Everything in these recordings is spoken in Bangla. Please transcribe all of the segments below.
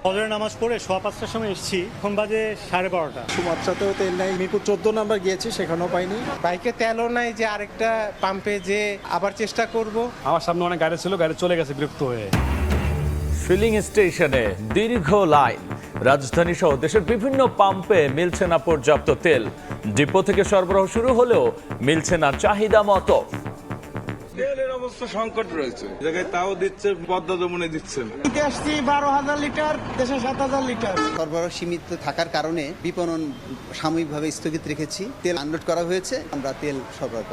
ফজরের নামাজ পড়ে 5:15টার সময় এসেছি, এখন বাজে 12:30। সুমাত্রাতেও তেল নাই, মিরপুর 14 নাম্বার গিয়েছি, সেখানেও পাইনি। বাইকে তেলও নাই যে আরেকটা পাম্পে যে আবার চেষ্টা করব। আমার সামনে অনেক গাড়ি ছিল, গাড়ি চলে গেছে বিরক্ত হয়ে। ফিলিং স্টেশনে দীর্ঘ লাইন, রাজধানী সহ দেশের বিভিন্ন পাম্পে মিলছে না পর্যাপ্ত তেল। ডিপো থেকে সরবরাহ শুরু হলেও মিলছে না চাহিদা মতো। তেলের অবস্থা সংকট রয়েছে, জায়গায় তাও দিচ্ছে, পদ্মা যমুনে দিচ্ছে না। আসছি 12,000 লিটার, দেশে 7,000 লিটার। সরবরাহ সীমিত থাকার কারণে বিপণন সাময়িকভাবে স্থগিত রেখেছি। তেল আনলোড করা হয়েছে, আমরা তেল সরবরাহ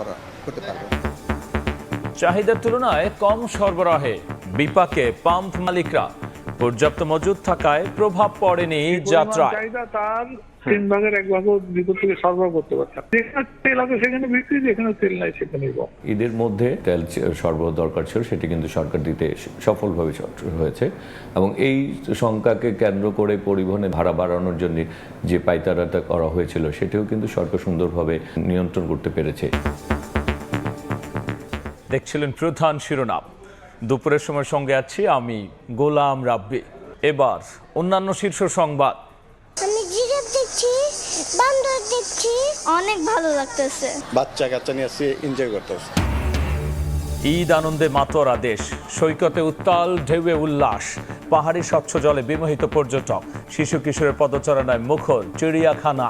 করতে পারবো। চাহিদার তুলনায় কম সরবরাহে বিপাকে পাম্প মালিকরা। পর্যাপ্ত মজুদ থাকায় প্রভাব পড়েনি যাত্রায়। চাহিদা তার 1/3 বিদ্যুৎ থেকে সরবরাহ করতে পারতাম। যেখানে তেল আছে সেখানে বিক্রি, যেখানে তেল নাই সেখানে কম। ঈদের মধ্যে তেল সরবরাহ দরকার ছিল, সেটি কিন্তু সরকার দিতে সফলভাবে হয়েছে এবং এই সংখ্যাকে কেন্দ্র করে পরিবহনে ভাড়া বাড়ানোর জন্য যে পাইতারাটা করা হয়েছিল সেটিও কিন্তু সরকার সুন্দরভাবে নিয়ন্ত্রণ করতে পেরেছে। দেখছিলেন প্রধান শিরোনাম। দুপুরের সময় সঙ্গে আছি আমি গোলাম রাব্বি। এবার অন্যান্য শীর্ষ সংবাদ। আমি জিরাফ দেখছি, বান্দর দেখছি, অনেক ভালো লাগতেছে। বাচ্চা কাচ্চা নিয়ে আসছি, এনজয় করতেছি। ঈদ আনন্দে মাতোয়ারা দেশ, সৈকতে উত্তাল ঢেউয়ে উল্লাস, পাহাড়ি স্বচ্ছ জলে বিমোহিত পর্যটক, শিশু কিশোরের পদচারণায় মুখর চিড়িয়াখানা।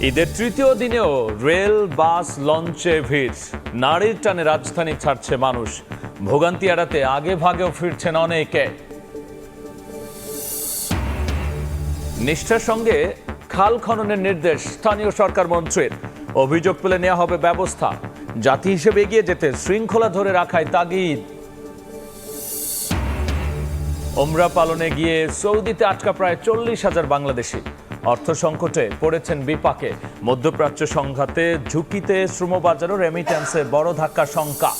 ঈদের তৃতীয় দিনেও রেল, বাস, লঞ্চে ভিড়। নারীর টানে রাজধানী ছাড়ছে মানুষ। ভোগান্তি এড়াতে আগে ভাগেও ফিরছেন অনেকে। নিষ্ঠার সঙ্গে খাল খননের নির্দেশ স্থানীয় সরকার মন্ত্রীর। অভিযোগ পেলে নেওয়া হবে ব্যবস্থা। জাতি হিসেবে এগিয়ে যেতে শৃঙ্খলা ধরে রাখায় তাগিদ। ওমরা পালনে গিয়ে সৌদিতে আটকা প্রায় 40,000 বাংলাদেশি। অর্থ সংকটে পড়েছেন বিপাকে। মধ্যপ্রাচ্য সংঘাতে ঝুঁকিতে শ্রমবাজার ও রেমিট্যান্সে বড় ধাক্কা শঙ্কা।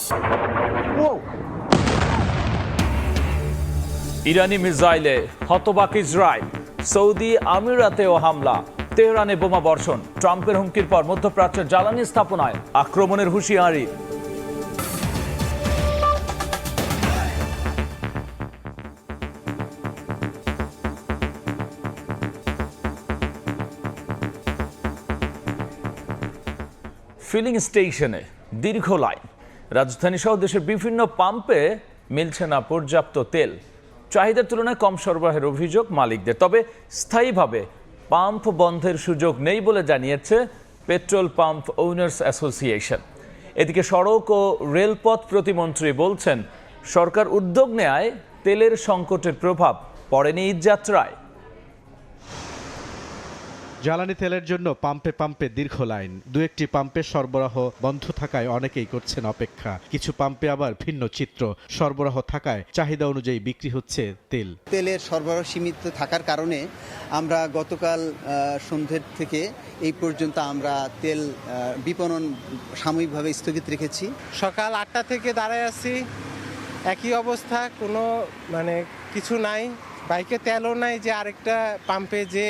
ইরানি মিসাইলে হতবাক ইসরায়েল। সৌদি আমিরাতেও হামলা, তেহরানে বোমা বর্ষণ। ট্রাম্পের হুমকির পর মধ্যপ্রাচ্যের জ্বালানি স্থাপনায় আক্রমণের হুঁশিয়ারি। ফিলিং স্টেশনে দীর্ঘ লাইন, রাজধানী সহ দেশের বিভিন্ন পাম্পে মিলছে না পর্যাপ্ত তেল। চাহিদার তুলনায় কম সরবরাহের অভিযোগ মালিকদের। তবে স্থায়ীভাবে পাম্প বন্ধের সুযোগ নেই বলে জানিয়েছে পেট্রোল পাম্প ওনার্স অ্যাসোসিয়েশন। এদিকে সড়ক ও রেলপথ প্রতিমন্ত্রী বলছেন, সরকার উদ্যোগ নেয় তেলের সংকটের প্রভাব পড়েনি ঈদযাত্রায়। জ্বালানি তেলের জন্য পাম্পে পাম্পে দীর্ঘ লাইন। দু একটি পাম্পে সরবরাহ বন্ধ থাকায় অনেকেই করছেন অপেক্ষা। কিছু পাম্পে আবার ভিন্ন চিত্র, সরবরাহ থাকায় চাহিদা অনুযায়ী বিক্রি হচ্ছে তেল। তেলের সরবরাহ সীমিত থাকার কারণে আমরা গতকাল সন্ধ্যের থেকে এই পর্যন্ত আমরা তেল বিপণন সাময়িকভাবে স্থগিত রেখেছি। সকাল 8টা থেকে দাঁড়ায় আছি, একই অবস্থা, কোনো কিছু নাই। বাইকে তেলও নাই যে আরেকটা পাম্পে যে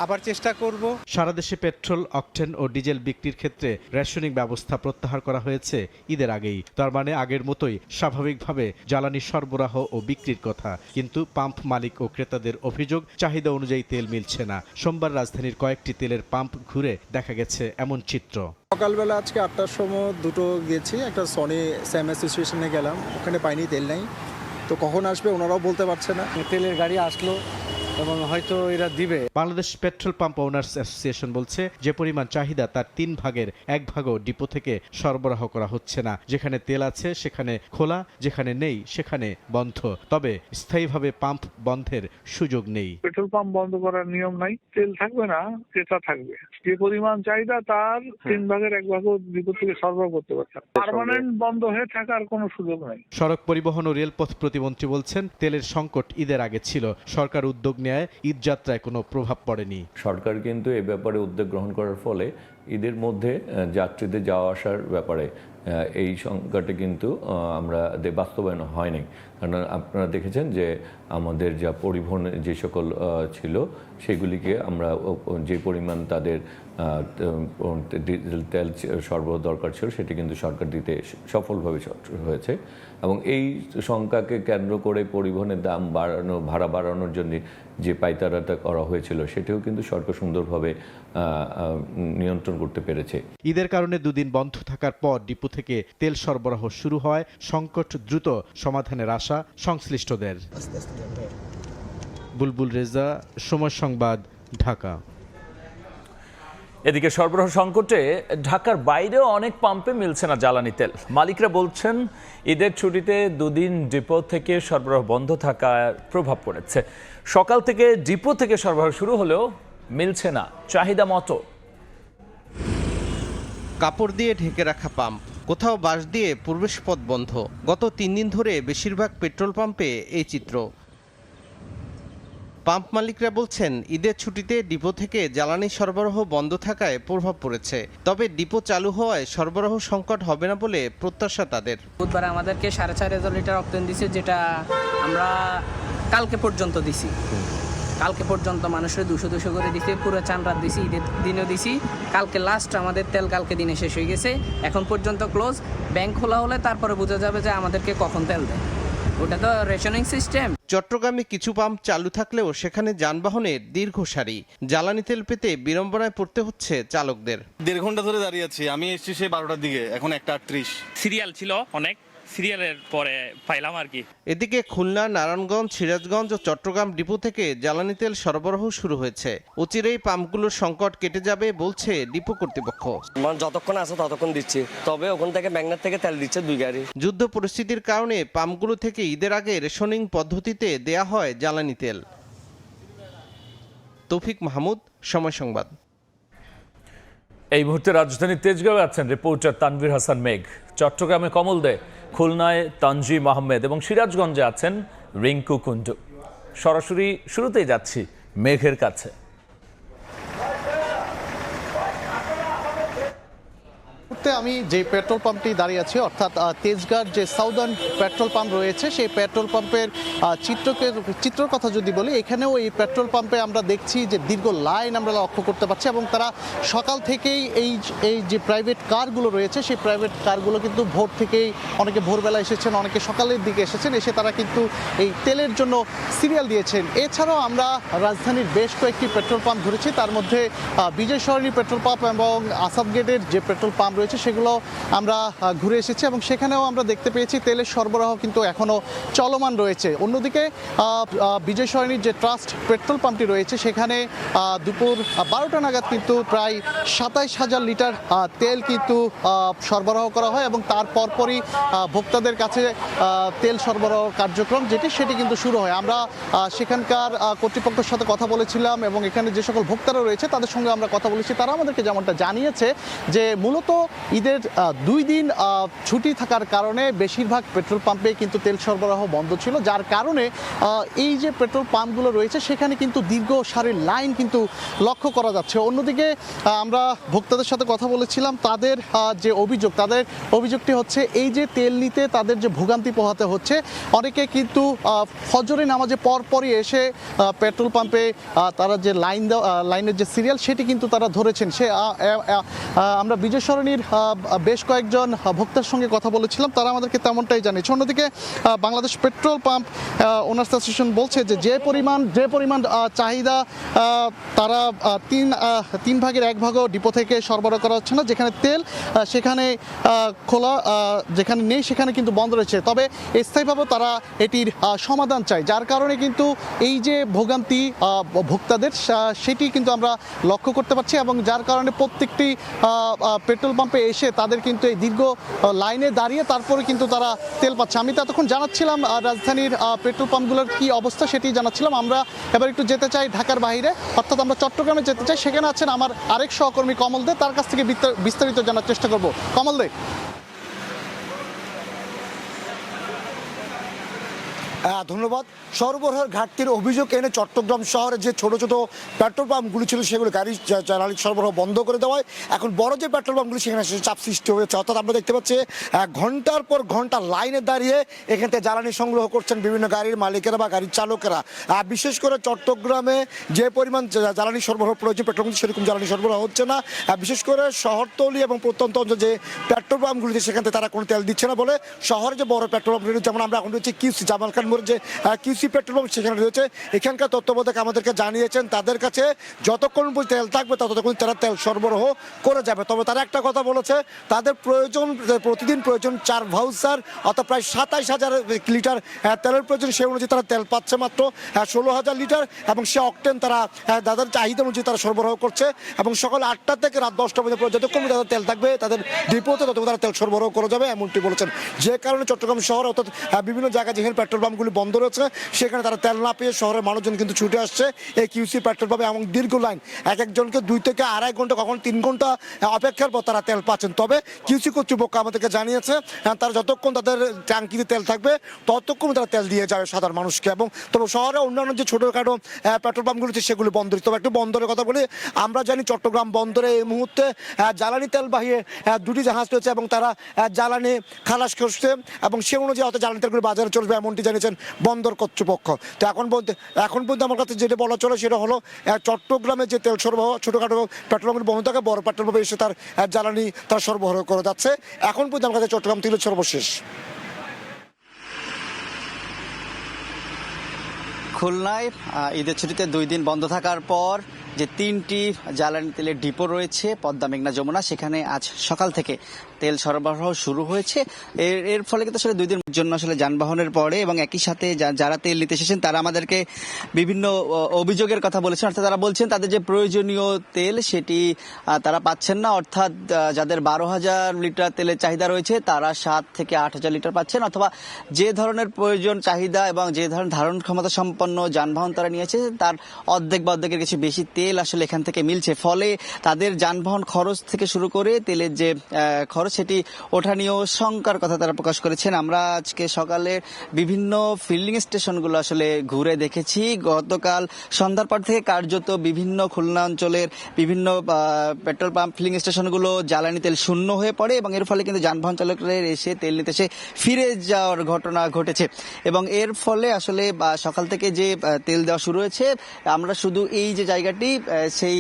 আবার চেষ্টা করব। সারা দেশে পেট্রোল, অকটেন ও ডিজেল বিক্রির ক্ষেত্রে রেশনিং ব্যবস্থা প্রত্যাহার করা হয়েছে ঈদের আগেই। তার মানে আগের মতোই স্বাভাবিকভাবে জ্বালানি সরবরাহ ও বিক্রির কথা। কিন্তু পাম্প মালিক ও ক্রেতাদের অভিযোগ, চাহিদা অনুযায়ী তেল মিলছে না। সোমবার রাজধানীর কয়েকটি তেলের পাম্প ঘুরে দেখা গেছে এমন চিত্র। সকালবেলা আজকে 8টার সময় দুটো গেছি, একটা সনি স্যাম অ্যাসোসিয়েশনে গেলাম, ওখানে পাইনি, তেল নাই। তো কখন আসবে ওনারাও বলতে পারছে না। তেলের গাড়ি আসলো এবং হয়তো এরা দিবে। Bangladesh petrol pump owners association বলছে, যে পরিমাণ চাহিদা তার 3 ভাগের 1 ভাগও ডিপো থেকে সরবরাহ করা হচ্ছে না। যেখানে তেল আছে সেখানে খোলা, যেখানে নেই সেখানে বন্ধ। তবে স্থায়ীভাবে পাম্প বন্ধের সুযোগ নেই। পেট্রোল পাম্প বন্ধ করার নিয়ম নাই। তেল থাকবে না, ক্রেতা থাকবে। যে পরিমাণ চাহিদা তার 1/3 বিদ্যুৎ থেকে সরবরাহ করতে পারতাম। পার্মানেন্ট বন্ধ হয়ে থাকার কোনো সুযোগ নাই। সড়ক পরিবহন ও রেলপথ প্রতিমন্ত্রী বলছেন, তেলের সংকট ঈদের আগে ছিল। সরকার উদ্যোগ নেয় ঈদযাত্রায় কোনো প্রভাব পড়েনি। সরকার কিন্তু এ ব্যাপারে উদ্যোগ গ্রহণ করার ফলে ঈদের মধ্যে যাত্রীদের যাওয়া আসার ব্যাপারে এই সংখ্যাটা কিন্তু আমরা বাস্তবায়ন হয়নি। কারণ আপনারা দেখেছেন যে আমাদের যা পরিবহন যে সকল ছিল সেগুলিকে আমরা যে পরিমাণ তাদের ডিজেল তেল সরবরাহ দরকার ছিল সেটি কিন্তু সরকার দিতে সফলভাবে হয়েছে এবং এই সংখ্যাকে কেন্দ্র করে পরিবহনের দাম বাড়ানো, ভাড়া বাড়ানোর জন্য যে পাইতারাটা করা হয়েছিল সেটিও কিন্তু সরকার সুন্দরভাবে নিয়ন্ত্রণ করতে পেরেছে। ঈদের কারণে দুদিন বন্ধ থাকার পর ডিপো থেকে তেল সরবরাহ শুরু হয়, সংকট দ্রুত সমাধানের আশা সংশ্লিষ্টদের। বুলবুল রেজা, সময় সংবাদ, ঢাকা। এদিকে সরবরাহ সংকটে ঢাকার বাইরেও অনেক পাম্পে মিলছে না জ্বালানি তেল। মালিকরা বলছেন ঈদের ছুটিতে দুদিন ডিপো থেকে সরবরাহ বন্ধ থাকার প্রভাব পড়েছে। সকাল থেকে ডিপো থেকে সরবরাহ শুরু হলেও মিলছে না চাহিদা মতো। কাপড় দিয়ে ঢেকে রাখা পাম্প, কোথাও বাঁশ দিয়ে প্রবেশপথ বন্ধ। গত 3 দিন ধরে বেশিরভাগ পেট্রোল পাম্পে এই চিত্র। পাম্প মালিকরা বলছেন ঈদের ছুটিতে ডিপো থেকে জ্বালানি সরবরাহ বন্ধ থাকায় প্রভাব পড়েছে, তবে ডিপো চালু হওয়ায় সরবরাহ সংকট হবে না বলে প্রত্যাশা তাদের। বুধবার আমাদেরকে 4.5 লিটার অক্টেন দিছে, যেটা আমরা কালকে পর্যন্ত দিছি। কালকে পর্যন্ত মানুষের 200 করে দিছি, পুরো চান রাত দিছি, ঈদের দিনও দিছি। কালকে লাস্ট আমাদের তেল কালকে দিনে শেষ হয়ে গেছে, এখন পর্যন্ত ক্লোজ। ব্যাংক খোলা হলে তারপরে বোঝা যাবে যে আমাদেরকে কখন তেল দেয়, ওটা তো রেশনিং সিস্টেম। চট্টগ্রামে কিছু পাম্প চালু থাকলেও সেখানে যানবাহনের দীর্ঘ সারি, জ্বালানি তেল পেতে বিড়ম্বনায় পড়তে হচ্ছে চালকদের। 1.5 ঘন্টা ধরে দাঁড়িয়ে আছি, আমি এসেছি সেই 12টার দিকে, এখন 1:38। সিরিয়াল ছিল অনেক, সিরিয়ালের পরে পাইলাম আর কি। এদিকে খুলনা, নারায়ণগঞ্জ, সিরাজগঞ্জ ও চট্টগ্রাম ডিপো থেকে জ্বালানি তেল সরবরাহ শুরু হয়েছে। অচিরেই পাম্পগুলোর সংকট কেটে যাবে বলছে ডিপো কর্তৃপক্ষ। যতক্ষণ আছে ততক্ষণ দিচ্ছি, তবে ওখান থেকে ম্যাগনেট থেকে তেল দিচ্ছে 2 গাড়ি। যুদ্ধ পরিস্থিতির কারণে পাম্পগুলো থেকে ঈদের আগে রেশনিং পদ্ধতিতে দেয়া হয় জ্বালানি তেল। তৌফিক মাহমুদ, সময় সংবাদ। এই মুহূর্তে রাজধানীর তেজগাঁওয়ে আছেন রিপোর্টার তানভীর হাসান মেঘ, চট্টগ্রামে কমল দে, খুলনায় তানজিম আহমেদ এবং সিরাজগঞ্জে আছেন রিঙ্কু কুন্ডু। সরাসরি শুরুতেই যাচ্ছি মেঘের কাছে। আমি যে পেট্রোল পাম্পটি দাঁড়িয়ে আছি, অর্থাৎ তেজগাঁর যে সাউদার্ন পেট্রোল পাম্প রয়েছে, সেই পেট্রোল পাম্পের চিত্রের কথা যদি বলি, এখানেও এই পেট্রোল পাম্পে আমরা দেখছি যে দীর্ঘ লাইন আমরা লক্ষ্য করতে পারছি এবং তারা সকাল থেকেই এই যে প্রাইভেট কারগুলো রয়েছে, সেই প্রাইভেট কারগুলো কিন্তু ভোর থেকেই, অনেকে ভোরবেলা এসেছেন, অনেকে সকালের দিকে এসেছেন, এসে তারা কিন্তু এই তেলের জন্য সিরিয়াল দিয়েছেন। এছাড়াও আমরা রাজধানীর বেশ কয়েকটি পেট্রোল পাম্প ধরেছি, তার মধ্যে বিজয় সরণি পেট্রোল পাম্প এবং আসাদ গেটের যে পেট্রোল পাম্প রয়েছে সেগুলো আমরা ঘুরে এসেছি এবং সেখানেও আমরা দেখতে পেয়েছি তেলের সরবরাহ কিন্তু এখনও চলমান রয়েছে। অন্যদিকে বিজয় সরণির যে ট্রাস্ট পেট্রোল পাম্পটি রয়েছে, সেখানে দুপুর 12টা নাগাদ কিন্তু প্রায় 27,000 লিটার তেল কিন্তু সরবরাহ করা হয় এবং তার পরপরই ভোক্তাদের কাছে তেল সরবরাহ কার্যক্রম সেটি কিন্তু শুরু হয়। আমরা সেখানকার কর্তৃপক্ষের সাথে কথা বলেছিলাম এবং এখানে যে সকল ভোক্তারা রয়েছে তাদের সঙ্গে আমরা কথা বলেছি। তারা আমাদেরকে যেমনটা জানিয়েছে যে মূলত ঈদের 2 দিন ছুটি থাকার কারণে বেশিরভাগ পেট্রোল পাম্পে কিন্তু তেল সরবরাহ বন্ধ ছিল, যার কারণে এই যে পেট্রোল পাম্পগুলো রয়েছে সেখানে কিন্তু দীর্ঘ সারির লাইন কিন্তু লক্ষ্য করা যাচ্ছে। অন্যদিকে আমরা ভোক্তাদের সাথে কথা বলেছিলাম, তাদের যে অভিযোগটি হচ্ছে এই যে তেল নিতে তাদের যে ভোগান্তি পোহাতে হচ্ছে। অনেকে কিন্তু ফজরের নামাজে পরপরই এসে পেট্রোল পাম্পে তারা যে লাইনের যে সিরিয়াল সেটি কিন্তু তারা ধরেছেন। আমরা বিজয় সরণির বেশ কয়েকজন ভোক্তার সঙ্গে কথা বলেছিলাম, তারা আমাদেরকে তেমনটাই জানিয়েছে। অন্যদিকে Bangladesh petrol pump owners association বলছে যে যে পরিমাণ চাহিদা তারা 3 ভাগের 1 ভাগও ডিপো থেকে সরবরাহ করা হচ্ছে না। যেখানে তেল সেখানে খোলা, যেখানে নেই সেখানে কিন্তু বন্ধ রয়েছে। তবে স্থায়ীভাবে তারা এটির সমাধান চায়, যার কারণে কিন্তু এই যে ভোগান্তি ভোক্তাদের সেটি কিন্তু আমরা লক্ষ্য করতে পারছি এবং যার কারণে প্রত্যেকটি পেট্রোল পাম্পে এসে তাদের কিন্তু এই দীর্ঘ লাইনে দাঁড়িয়ে তারপরে কিন্তু তারা তেল পাচ্ছে। আমি তো এতক্ষণ জানাচ্ছিলাম রাজধানীর পেট্রোল পাম্পগুলোর কি অবস্থা সেটি জানাচ্ছিলাম। আমরা এবার একটু যেতে চাই ঢাকার বাইরে, অর্থাৎ আমরা চট্টগ্রামে যেতে চাই। সেখানে আছেন আমার আরেক সহকর্মী কমল দে, তার কাছ থেকে বিস্তারিত জানার চেষ্টা করব। কমল দে। ধন্যবাদ। সরবরাহের ঘাটতির অভিযোগ এনে চট্টগ্রাম শহরে যে ছোট ছোট পেট্রোল পাম্পগুলি ছিল সেগুলো গাড়ি জ্বালানি সরবরাহ বন্ধ করে দেওয়ায় এখন বড় যে পেট্রোল পাম্পগুলি সেখানে চাপ সৃষ্টি হয়েছে। অর্থাৎ আমরা দেখতে পাচ্ছি ঘন্টার পর ঘন্টা লাইনে দাঁড়িয়ে এখান থেকে জ্বালানি সংগ্রহ করছেন বিভিন্ন গাড়ির মালিকেরা বা গাড়ির চালকেরা। বিশেষ করে চট্টগ্রামে যে পরিমাণ জ্বালানি সরবরাহ প্রয়োজন পেট্রোল পাম্প সেরকম জ্বালানি সরবরাহ হচ্ছে না। বিশেষ করে শহরতলি এবং প্রত্যন্ত অঞ্চল যে পেট্রোল পাম্পগুলিতে সেখান থেকে তারা কোনো তেল দিচ্ছে না বলে শহরে যে বড় পেট্রোল পাম্প যেমন আমরা এখন রয়েছে কিউসি জামাল খান মোড়ের যে কিউসি পেট্রোল পাম্প সেখানে রয়েছে, এখানকার তত্ত্বাবধায়ক আমাদেরকে জানিয়েছেন তাদের কাছে যতক্ষণ পর্যন্ত তেল থাকবে ততক্ষণ তারা তেল সরবরাহ করে যাবে। তবে তারা একটা কথা বলেছে, তাদের প্রয়োজন প্রতিদিন প্রয়োজন 4 ভাউচার অর্থাৎ প্রায় 27,000 লিটার তেলের প্রয়োজন। সে অনুযায়ী তারা তেল পাচ্ছে মাত্র 16,000 লিটার এবং সে অকটেন তারা তাদের চাহিদা অনুযায়ী তারা সরবরাহ করছে এবং সকাল 8টা থেকে রাত 10টা পর্যন্ত যতক্ষণ তাদের তেল থাকবে তাদের ডিপোতে ততক্ষণ তারা তেল সরবরাহ করা যাবে এমনটি বলেছেন। যে কারণে চট্টগ্রাম শহর অর্থাৎ বিভিন্ন জায়গায় যেখানে পেট্রোল পাম্পগুলি বন্ধ রয়েছে সেখানে তারা তেল না পেয়ে শহরের মানুষজন কিন্তু ছুটে আসছে এই কিউসি পেট্রোল পাম্পে এবং দীর্ঘ লাইন একজনকে 2 থেকে 2.5 ঘন্টা কখন 3 ঘন্টা অপেক্ষার পর তারা তেল পাচ্ছেন। তবে কিউসি কর্তৃপক্ষ আমাদেরকে জানিয়েছে তারা যতক্ষণ তাদের ট্যাঙ্কিতে তেল থাকবে ততক্ষণ তারা তেল দিয়ে যাবে সাধারণ মানুষকে। এবং তবে শহরে অন্যান্য যে ছোটোখাটো পেট্রোল পাম্পগুলি সেগুলি বন্ধ। তবে একটু বন্দরের কথা বলি, আমরা জানি চট্টগ্রাম বন্দরে এই মুহূর্তে জ্বালানি তেল বাহিয়ে 2টি জাহাজ রয়েছে এবং তারা জ্বালানি খালাস করছে এবং সে অনুযায়ী হয়তো জ্বালানি তেলগুলি বাজারে চলবে এমনটি জানিয়েছেন বন্দর কর্তৃপক্ষ। তো এখন পর্যন্ত আমার কাছে যেটা বলা চলে সেটা হলো চট্টগ্রামে যে তেল সরবরাহ ছোটোখাটো পেট্রোল পাম্পগুলি বন্ধ থাকে, বড় পেট্রোল পাম্পে এসে তার জ্বালানি তার সরবরাহ করে যাচ্ছে। এখন পর্যন্ত আমার কাছে চট্টগ্রাম তেলের সর্বশেষ। খুলনায় ঈদের ছুটিতে 2 দিন বন্ধ থাকার পর যে 3টি জ্বালানি তেলের ডিপো রয়েছে পদ্মা, মেঘনা, যমুনা, সেখানে আজ সকাল থেকে তেল সরবরাহ শুরু হয়েছে। এর ফলে কিন্তু আসলে 2 দিনের জন্য আসলে যানবাহনের পরে এবং একই সাথে যারা তেল নিতে এসেছেন তারা আমাদেরকে বিভিন্ন অভিযোগের কথা বলেছেন। অর্থাৎ তারা বলছেন তাদের যে প্রয়োজনীয় তেল সেটি তারা পাচ্ছেন না। অর্থাৎ যাদের 12,000 লিটার তেলের চাহিদা রয়েছে তারা 7 থেকে 8,000 লিটার পাচ্ছেন, অথবা যে ধরনের প্রয়োজন চাহিদা এবং যে ধরনের ধারণ ক্ষমতা সম্পন্ন যানবাহন তারা নিয়েছে তার অর্ধেক বা অর্ধেকের কিছু বেশি তেল আসলে এখান থেকে মিলছে। ফলে তাদের যানবাহন খরচ থেকে শুরু করে তেলের যে খরচ সেটি ওঠা নিয়েও শঙ্কার কথা তারা প্রকাশ করেছেন। আমরা আজকে সকালে বিভিন্ন ফিলিং স্টেশনগুলো আসলে ঘুরে দেখেছি। গতকাল সন্ধ্যার পর থেকে কার্যত বিভিন্ন খুলনা অঞ্চলের বিভিন্ন পেট্রোল পাম্প ফিলিং স্টেশনগুলো জ্বালানি তেল শূন্য হয়ে পড়ে এবং এর ফলে কিন্তু যানবাহন চালকরা এসে তেল নিতে এসে ফিরে যাওয়ার ঘটনা ঘটেছে। এবং এর ফলে আসলে সকাল থেকে যে তেল দেওয়া শুরু হয়েছে, আমরা শুধু এই যে জায়গাটি সেই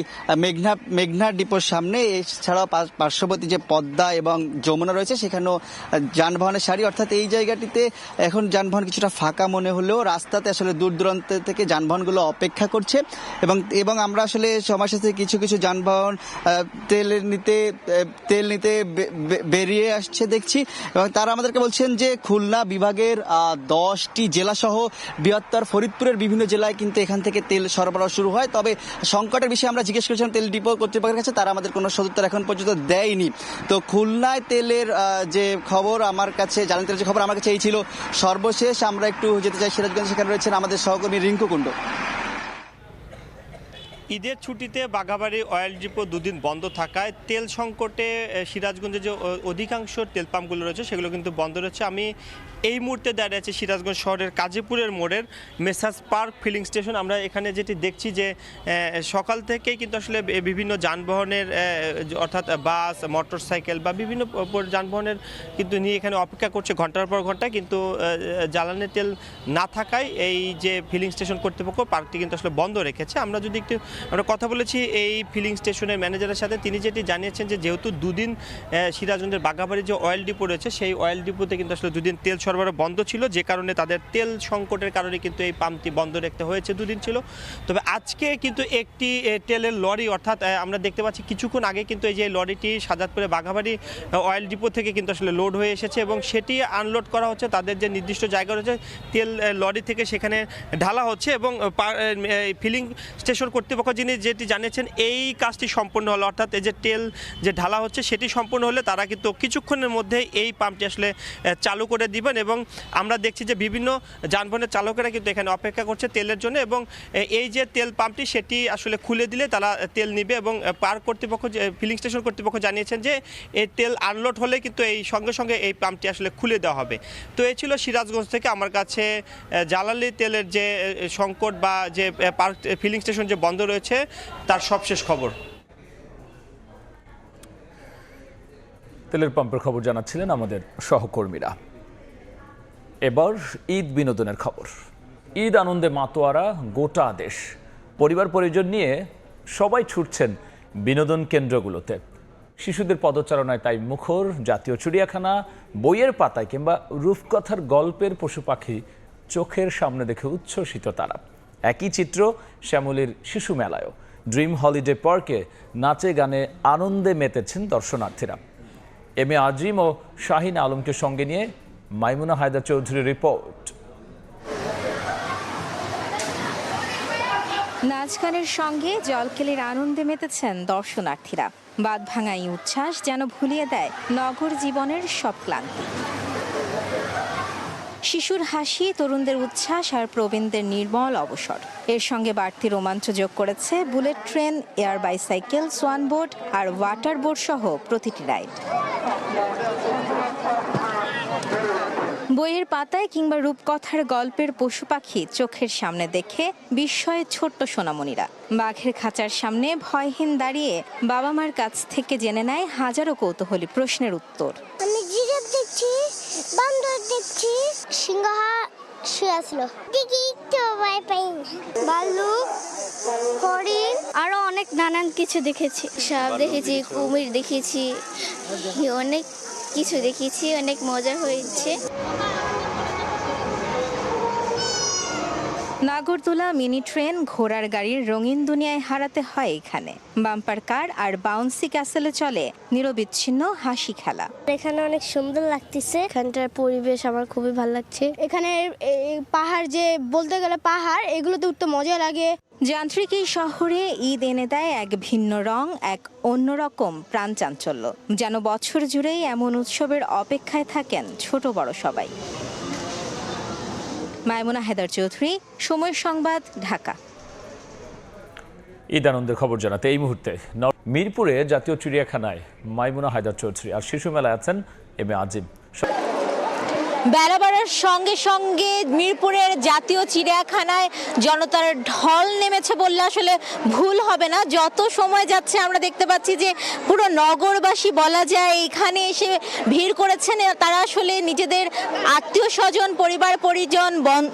মেঘনা ডিপোর সামনে, এছাড়াও পার্শ্ববর্তী যে পদ্মা এবং যমুনা রয়েছে সেখানেও যানবাহনের সারি। অর্থাৎ এই জায়গাটিতে এখন যানবাহন কিছুটা ফাঁকা মনে হলেও রাস্তাতে আসলে দূর দূরান্ত থেকে যানবাহনগুলো অপেক্ষা করছে এবং আমরা আসলে সময়ের সাথে কিছু কিছু যানবাহন তেল নিতে বেরিয়ে আসছে দেখছি। এবং তারা আমাদেরকে বলছেন যে খুলনা বিভাগের 10টি জেলা সহ বৃহত্তর ফরিদপুরের বিভিন্ন জেলায় কিন্তু এখান থেকে তেল সরবরাহ শুরু হয়। তবে সংকটের বিষয়ে আমরা জিজ্ঞেস করেছিলাম তেল ডিপো কর্তৃপক্ষের কাছে, তারা আমাদের কোনো সদুত্তর এখন পর্যন্ত দেয়নি। তো খুলনায় তেলের যে খবর আমার কাছে, জ্বালানি তেলের যে খবর আমার কাছে এই ছিল সর্বশেষ। আমরা একটু যেতে চাই সিরাজগঞ্জ, সেখানে রয়েছেন আমাদের সহকর্মী রিঙ্কু কুণ্ড। ঈদের ছুটিতে বাঘাবাড়ি অয়েল ডিপো 2 দিন বন্ধ থাকায় তেল সংকটে সিরাজগঞ্জে যে অধিকাংশ তেল পাম্পগুলো রয়েছে সেগুলো কিন্তু বন্ধ রয়েছে। আমি এই মুহূর্তে দাঁড়িয়ে আছি সিরাজগঞ্জ শহরের কাজীপুরের মোড়ের মেসার্স পার্ক ফিলিং স্টেশন। আমরা এখানে যেটি দেখছি যে সকাল থেকেই কিন্তু আসলে বিভিন্ন যানবাহনের অর্থাৎ বাস, মোটরসাইকেল বা বিভিন্ন যানবাহনের কিন্তু নিয়ে এখানে অপেক্ষা করছে ঘন্টার পর ঘন্টা, কিন্তু জ্বালানি তেল না থাকায় এই যে ফিলিং স্টেশন কর্তৃপক্ষ পার্কটি কিন্তু আসলে বন্ধ রেখেছে। আমরা কথা বলেছি এই ফিলিং স্টেশনের ম্যানেজারের সাথে, তিনি যেটি জানিয়েছেন যে যেহেতু 2 দিন সিরাজগঞ্জের বাঘাবাড়ি যে অয়েল ডিপো রয়েছে সেই অয়েল ডিপোতে কিন্তু আসলে 2 দিন তেল সরবরাহ বন্ধ ছিল, যে কারণে তাদের তেল সংকটের কারণে কিন্তু এই পাম্পটি বন্ধ রাখতে হয়েছে। 2 দিন ছিল। তবে আজকে কিন্তু একটি তেলের লরি, অর্থাৎ আমরা দেখতে পাচ্ছি কিছুক্ষণ আগে কিন্তু এই যে লরিটি সাজাদপুরে বাঘাবাড়ি অয়েল ডিপো থেকে কিন্তু আসলে লোড হয়ে এসেছে এবং সেটি আনলোড করা হচ্ছে। তাদের যে নির্দিষ্ট জায়গা রয়েছে তেল লরি থেকে সেখানে ঢালা হচ্ছে এবং ফিলিং স্টেশন কর্তৃপক্ষ যিনি যেটি জানিয়েছেন এই কাজটি সম্পূর্ণ হলো, অর্থাৎ এই যে তেল যে ঢালা হচ্ছে সেটি সম্পূর্ণ হলে তারা কিন্তু কিছুক্ষণের মধ্যে এই পাম্পটি আসলে চালু করে দিবেন। এবং আমরা দেখছি যে বিভিন্ন যানবাহনের চালকেরা কিন্তু এখানে অপেক্ষা করছে তেলের জন্য, এবং এই যে তেল পাম্পটি সেটি আসলে খুলে দিলে তারা তেল নিবে। এবং পার্ক কর্তৃপক্ষ, ফিলিং স্টেশন কর্তৃপক্ষ জানিয়েছেন যে এই তেল আনলোড হলে কিন্তু এই সঙ্গে সঙ্গে এই পাম্পটি আসলে খুলে দেওয়া হবে। তো এই ছিল সিরাজগঞ্জ থেকে আমার কাছে জ্বালানি তেলের যে সংকট বা যে পার্ক ফিলিং স্টেশন যে বন্ধ রয়েছে তার সবশেষ খবর। তেলের পাম্পের খবর জানাচ্ছিলেন আমাদের সহকর্মীরা। এবার ঈদ বিনোদনের খবর। ঈদ আনন্দে মাতোয়ারা গোটা দেশ। পরিবার পরিজন নিয়ে সবাই ছুটছেন বিনোদন কেন্দ্রগুলোতে। শিশুদের পদচারণায় তাই মুখর জাতীয় চিড়িয়াখানা, বইয়ের পাতায় কিংবা রূপকথার গল্পের পশু পাখি চোখের সামনে দেখে উচ্ছ্বসিত তারা। একই চিত্র শ্যামলীর শিশু মেলায়ও। ড্রিম হলিডে পার্কে নাচে গানে আনন্দে মেতেছেন দর্শনার্থীরা। এম এ আজিম ও শাহিন আলমকে সঙ্গে নিয়ে মাইমুনা হায়দার চৌধুরীর রিপোর্ট। নাচ গানের সঙ্গে জলকেলির আনন্দে মেতেছেন দর্শনার্থীরা। বাঁধ ভাঙা এই উচ্ছ্বাস যেন ভুলিয়ে দেয় নগর জীবনের সব ক্লান্তি। শিশুর হাসি, তরুণদের উচ্ছ্বাস আর প্রবীণদের নির্মল অবসর। এর সঙ্গে বাড়তি রোমাঞ্চ যোগ করেছে bullet train, air bicycle, swan boat আর ওয়াটার বোট সহ প্রতিটি রাইড। বইয়ের পাতায় কিংবা রূপকথার গল্পের পশু পাখি চোখের সামনে দেখে বিস্ময়ে ছোট্ট সোনামণিরা। বাঘের খাঁচার সামনে ভয়হীন দাঁড়িয়ে বাবা মার কাছ থেকে জেনে নেয় হাজারো কৌতূহলী প্রশ্নের উত্তর। আমি জিরাফ দেখছি, বান্দর দেখছি, সিংহ শুয়ে আসলো, দেখি একটু ভয় পাই না। ভাল্লুক, হরিণ আরো অনেক নানান কিছু দেখেছি। সাপ দেখেছি, কুমির দেখেছি, অনেক কিছু দেখেছি, অনেক মজা হয়েছে। নাগরদোলা, মিনি ট্রেন, ঘোড়ার গাড়ির রঙিন দুনিয়ায় হারাতে হয় এখানে। বাম্পার কার আর বাউন্সি ক্যাসেলে চলে নিরবিচ্ছিন্ন হাসি খেলা। এখানে অনেক সুন্দর লাগতেছে, এখানটার পরিবেশ আমার খুবই ভালো লাগছে। এখানে পাহাড়, যে বলতে গেলে পাহাড়, এগুলোতে উঠতে মজা লাগে। যান্ত্রিক এই শহরে ঈদ এনে দেয় এক ভিন্ন রং, এক অন্যরকম প্রাণ চাঞ্চল্য। যেন বছর জুড়েই এমন উৎসবের অপেক্ষায় থাকেন ছোট বড় সবাই। মাইমুনা হায়দার চৌধুরী, সময় সংবাদ, ঢাকা। ঈদ আনন্দের খবর জানাতে এই মুহূর্তে মিরপুরে জাতীয় চিড়িয়াখানায় মাইমুনা হায়দার চৌধুরী, আর শিশু মেলায় আছেন এম এ আজিম। বেলা বাড়ার সঙ্গে সঙ্গে মিরপুরের জাতীয় চিড়িয়াখানায় জনতার ঢল নেমেছে বললে আসলে ভুল হবে না। যত সময় যাচ্ছে আমরা দেখতে পাচ্ছি যে পুরো নগরবাসী বলা যায় এখানে এসে ভিড় করেছেন। তারা আসলে নিজেদের আত্মীয় স্বজন, পরিবার পরিজন,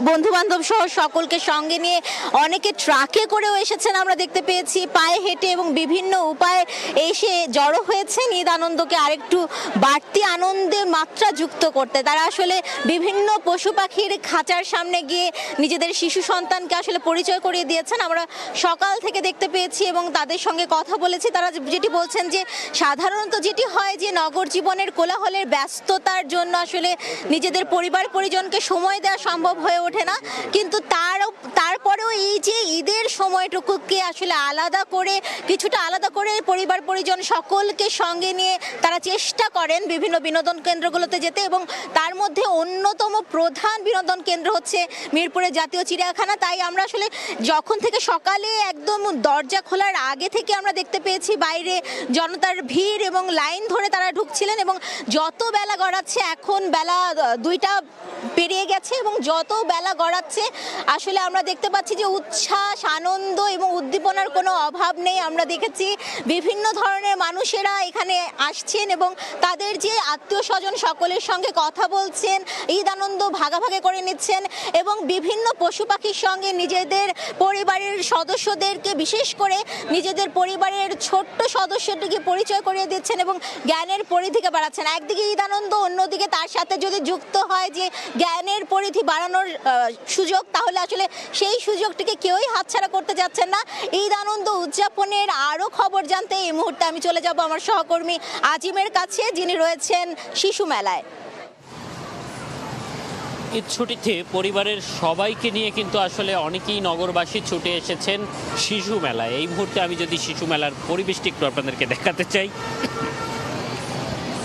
বন্ধু বান্ধব সহ সকলকে সঙ্গে নিয়ে অনেকে ট্রাকে করেও এসেছেন আমরা দেখতে পেয়েছি, পায়ে হেঁটে এবং বিভিন্ন উপায়ে এসে জড়ো হয়েছেন ঈদ আনন্দকে আরেকটু বাড়তি আনন্দের মাত্রা যুক্ত করতে। তারা আসলে বিভিন্ন পশু পাখির খাঁচার সামনে গিয়ে নিজেদের শিশু সন্তানকে আসলে পরিচয় করিয়ে দিয়েছেন। আমরা সকাল থেকে দেখতে পেয়েছি এবং তাদের সঙ্গে কথা বলেছি। তারা যেটি বলছেন যে সাধারণত যেটি হয় যে নগর জীবনের কোলাহলের ব্যস্ততার জন্য আসলে নিজেদের পরিবার পরিজনকে সময় দেওয়া সম্ভব হয়ে ওঠে না, কিন্তু তারপরেও এই যে ঈদের সময়টুকুকে আসলে কিছুটা আলাদা করে পরিবার পরিজন সকলকে সঙ্গে নিয়ে তারা চেষ্টা করেন বিভিন্ন বিনোদন কেন্দ্রগুলোতে যেতে। এবং তার মধ্যে অন্যতম প্রধান বিনোদন কেন্দ্র হচ্ছে মিরপুরের জাতীয় চিড়িয়াখানা। তাই আমরা আসলে যখন থেকে সকালে একদম দরজা খোলার আগে থেকে আমরা দেখতে পেয়েছি বাইরে জনতার ভিড় এবং লাইন ধরে তারা ঢুকছিলেন। এবং যত বেলা গড়াচ্ছে, এখন বেলা 2টা পেরিয়ে গেছে, এবং যত বেলা গড়াচ্ছে আসলে আমরা দেখতে পাচ্ছি যে উচ্ছ্বাস, আনন্দ এবং উদ্দীপনার কোনো অভাব নেই। আমরা দেখেছি বিভিন্ন ধরনের মানুষেরা এখানে আসছেন এবং তাদের যে আত্মীয় স্বজন সকলের সঙ্গে কথা বলছেন, ঈদ আনন্দ ভাগাভাগি করে নিচ্ছেন এবং বিভিন্ন পশু পাখির সঙ্গে নিজেদের পরিবারের সদস্যদেরকে, বিশেষ করে নিজেদের পরিবারের ছোট্ট সদস্যটিকে পরিচয় করিয়ে দিচ্ছেন এবং জ্ঞানের পরিধিকে বাড়াচ্ছেন। একদিকে ঈদ আনন্দ, অন্যদিকে তার সাথে যদি যুক্ত হয় যে জ্ঞানের পরিধি বাড়ানোর সুযোগ, তাহলে আসলে সেই সুযোগটিকে কেউই হাতছাড়া করতে যাচ্ছেন না। ঈদ আনন্দ উদযাপনের আরও খবর জানতে এই মুহূর্তে আমি চলে যাব আমার সহকর্মী আজিমের কাছে, যিনি রয়েছেন শিশু মেলায়। ঈদ ছুটিতে পরিবারের সবাইকে নিয়ে কিন্তু আসলে অনেকেই নগরবাসী ছুটে এসেছেন শিশু মেলায়। এই মুহূর্তে আমি যদি শিশু মেলার পরিবেশটি একটু আপনাদেরকে দেখাতে চাই,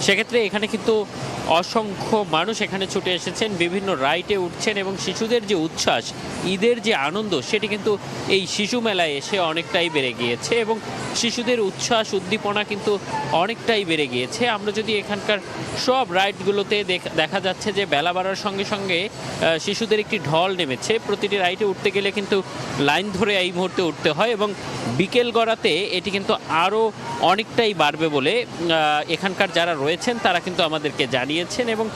সেক্ষেত্রে এখানে কিন্তু অসংখ্য মানুষ এখানে ছুটে এসেছেন, বিভিন্ন রাইডে উঠছেন এবং শিশুদের যে উচ্ছ্বাস, ঈদের যে আনন্দ, সেটি কিন্তু এই শিশু মেলায় এসে অনেকটাই বেড়ে গিয়েছে এবং শিশুদের উচ্ছ্বাস উদ্দীপনা কিন্তু অনেকটাই বেড়ে গিয়েছে। আমরা যদি এখানকার সব রাইডগুলোতে দেখা যাচ্ছে যে বেলা বাড়ার সঙ্গে সঙ্গে শিশুদের একটি ঢল নেমেছে। প্রতিটি রাইডে উঠতে গেলে কিন্তু লাইন ধরে এই মুহূর্তে উঠতে হয় এবং বিকেল গড়াতে এটি কিন্তু আরও অনেকটাই বাড়বে বলে এখানকার যারা রয়েছেন তারা কিন্তু আমাদেরকে জানিয়েছেন। এবং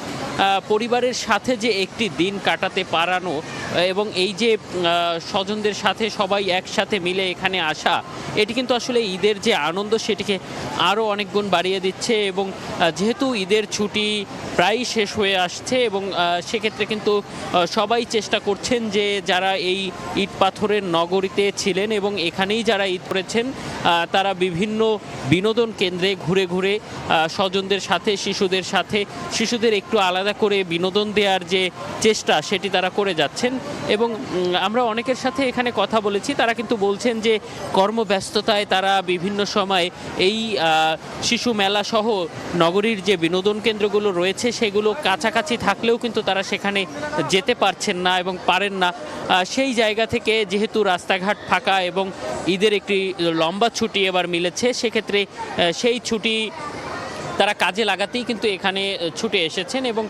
পরিবারের সাথে যে একটি দিন কাটাতে পারানো এবং এই যে স্বজনদের সাথে সবাই একসাথে মিলে এখানে আসা, এটি কিন্তু আসলে ঈদের যে আনন্দ সেটিকে আরও অনেক গুণ বাড়িয়ে দিচ্ছে। এবং যেহেতু ঈদের ছুটি প্রায় শেষ হয়ে আসছে এবং সেক্ষেত্রে কিন্তু সবাই চেষ্টা করছেন যে যারা এই ইট পাথরের নগরীতে ছিলেন এবং এখানেই যারা ঈদ করেছেন তারা বিভিন্ন বিনোদন কেন্দ্রে ঘুরে ঘুরে স্বজনদের সাথে শিশুদের একটু আলাদা করে বিনোদন দেওয়ার যে চেষ্টা সেটি তারা করে যাচ্ছেন। এবং আমরা অনেকের সাথে এখানে কথা বলেছি, তারা কিন্তু বলছেন যে কর্মব্যস্ততায় তারা বিভিন্ন সময় এই শিশু মেলা সহ নগরীর যে বিনোদন কেন্দ্রগুলো রয়েছে সেগুলো কাছাকাছি থাকলেও কিন্তু তারা সেখানে যেতে পারছেন না এবং পারেন না। সেই জায়গা থেকে যেহেতু রাস্তাঘাট ফাঁকা এবং ঈদের একটি লম্বা ছুটি এবার মিলেছে, সেক্ষেত্রে সেই ছুটি তারা কাজে লাগাতেই কিন্তু এখানে ছুটে এসেছেন এবং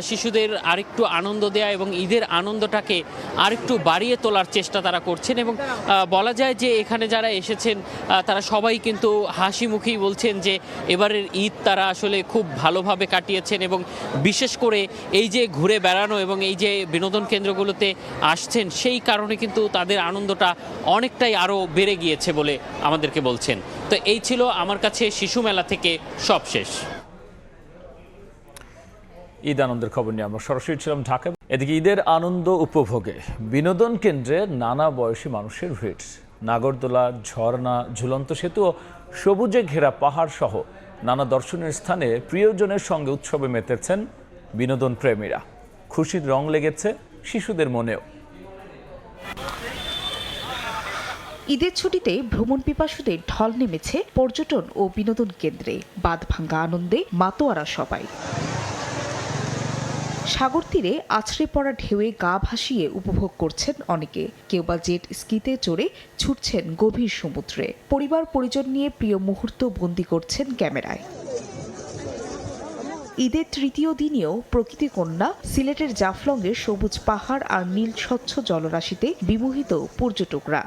শিশুদের আরেকটু আনন্দ দেয়া এবং ঈদের আনন্দটাকে আরেকটু বাড়িয়ে তোলার চেষ্টা তারা করছেন। এবং বলা যায় যে এখানে যারা এসেছেন তারা সবাই কিন্তু হাসি মুখেই বলছেন যে এবারের ঈদ তারা আসলে খুব ভালোভাবে কাটিয়েছেন এবং বিশেষ করে এই যে ঘুরে বেড়ানো এবং এই যে বিনোদন কেন্দ্রগুলোতে আসছেন সেই কারণে কিন্তু তাদের আনন্দটা অনেকটাই আরও বেড়ে গিয়েছে বলে আমাদেরকে বলছেন। তো এই ছিল আমার কাছে শিশু মেলা থেকে সবশেষ। ঈদ আনন্দের খবর নিয়ে আমরা সরাসরি ছিলাম ঢাকা। এদিকে ঈদের আনন্দ উপভোগে বিনোদন কেন্দ্রে নানা বয়সী মানুষের ভিড়। নাগরদোলা, ঝর্ণা, ঝুলন্ত সেতু ও সবুজে ঘেরা পাহাড় সহ নানা দর্শনীয় স্থানে প্রিয়জনের সঙ্গে উৎসবে মেতেছেন বিনোদন প্রেমীরা। খুশির রং লেগেছে শিশুদের মনেও। ঈদের ছুটিতে ভ্রমণ পিপাসুদের ঢল নেমেছে পর্যটন ও বিনোদন কেন্দ্রে। বাঁধ ভাঙ্গা আনন্দে মাতোয়ারা সবাই। সাগর তীরে আছড়ে পড়া ঢেউয়ে গা ভাসিয়ে উপভোগ করছেন অনেকে, কেউ বা জেট স্কিতে চড়ে ছুটছেন গভীর সমুদ্রে। পরিবার পরিজন নিয়ে প্রিয় মুহূর্ত বন্দী করছেন ক্যামেরায়। ঈদের তৃতীয় দিনেও প্রকৃতি কন্যা সিলেটের জাফলংয়ের সবুজ পাহাড় আর নীল স্বচ্ছ জলরাশিতে বিমোহিত পর্যটকরা।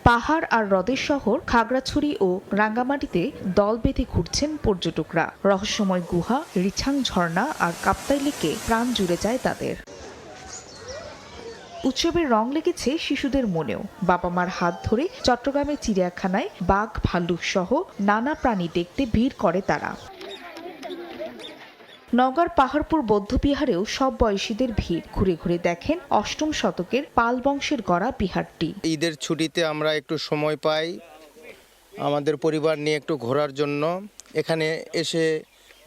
পাহাড় আর হ্রদের শহর খাগড়াছড়ি ও রাঙ্গামাটিতে দল বেঁধে ঘুরছেন পর্যটকরা। রহস্যময় গুহা, রিছাং ঝর্ণা আর কাপ্তাই লেকে প্রাণ জুড়ে যায় তাদের। উৎসবের রং লেগেছে শিশুদের মনেও। বাবা মার হাত ধরে চট্টগ্রামের চিড়িয়াখানায় বাঘ, ভাল্লুক সহ নানা প্রাণী দেখতে ভিড় করে তারা। নওগাঁর পাহাড়পুর বৌদ্ধবিহারেও সব বয়সীদের ভিড়। ঘুরে ঘুরে দেখেন অষ্টম শতকের পাল বংশের গড়া বিহারটি। ঈদের ছুটিতে আমরা একটু সময় পাই আমাদের পরিবার নিয়ে একটু ঘোরার জন্য, এখানে এসে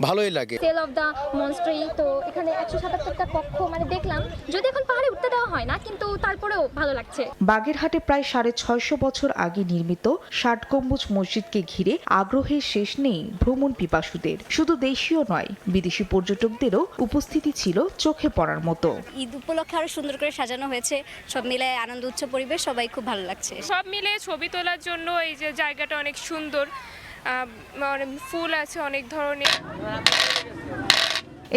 ভালোই লাগে। টেল অফ দ্য মনস্ট্রি, তো এখানে 177টা কক্ষ দেখলাম, যদি এখন পাহাড়ে উঠতে দেওয়া হয় না, কিন্তু তারপরেও ভালো লাগছে। বাগেরহাটে প্রায় 650 বছর আগে নির্মিত 60 গম্বুজ মসজিদকে ঘিরে আগ্রহের শেষ নেই ভ্রমণ পিপাসুদের। শুধু দেশীয় নয়, বিদেশি পর্যটকদেরও উপস্থিতি ছিল চোখে পড়ার মতো। ঈদ উপলক্ষে আরো সুন্দর করে সাজানো হয়েছে, সব মিলে আনন্দ উচ্চ পরিবেশ, সবাই খুব ভালো লাগছে। সব মিলে ছবি তোলার জন্য এই যে জায়গাটা অনেক সুন্দর, ফুল আছে অনেক ধরনের।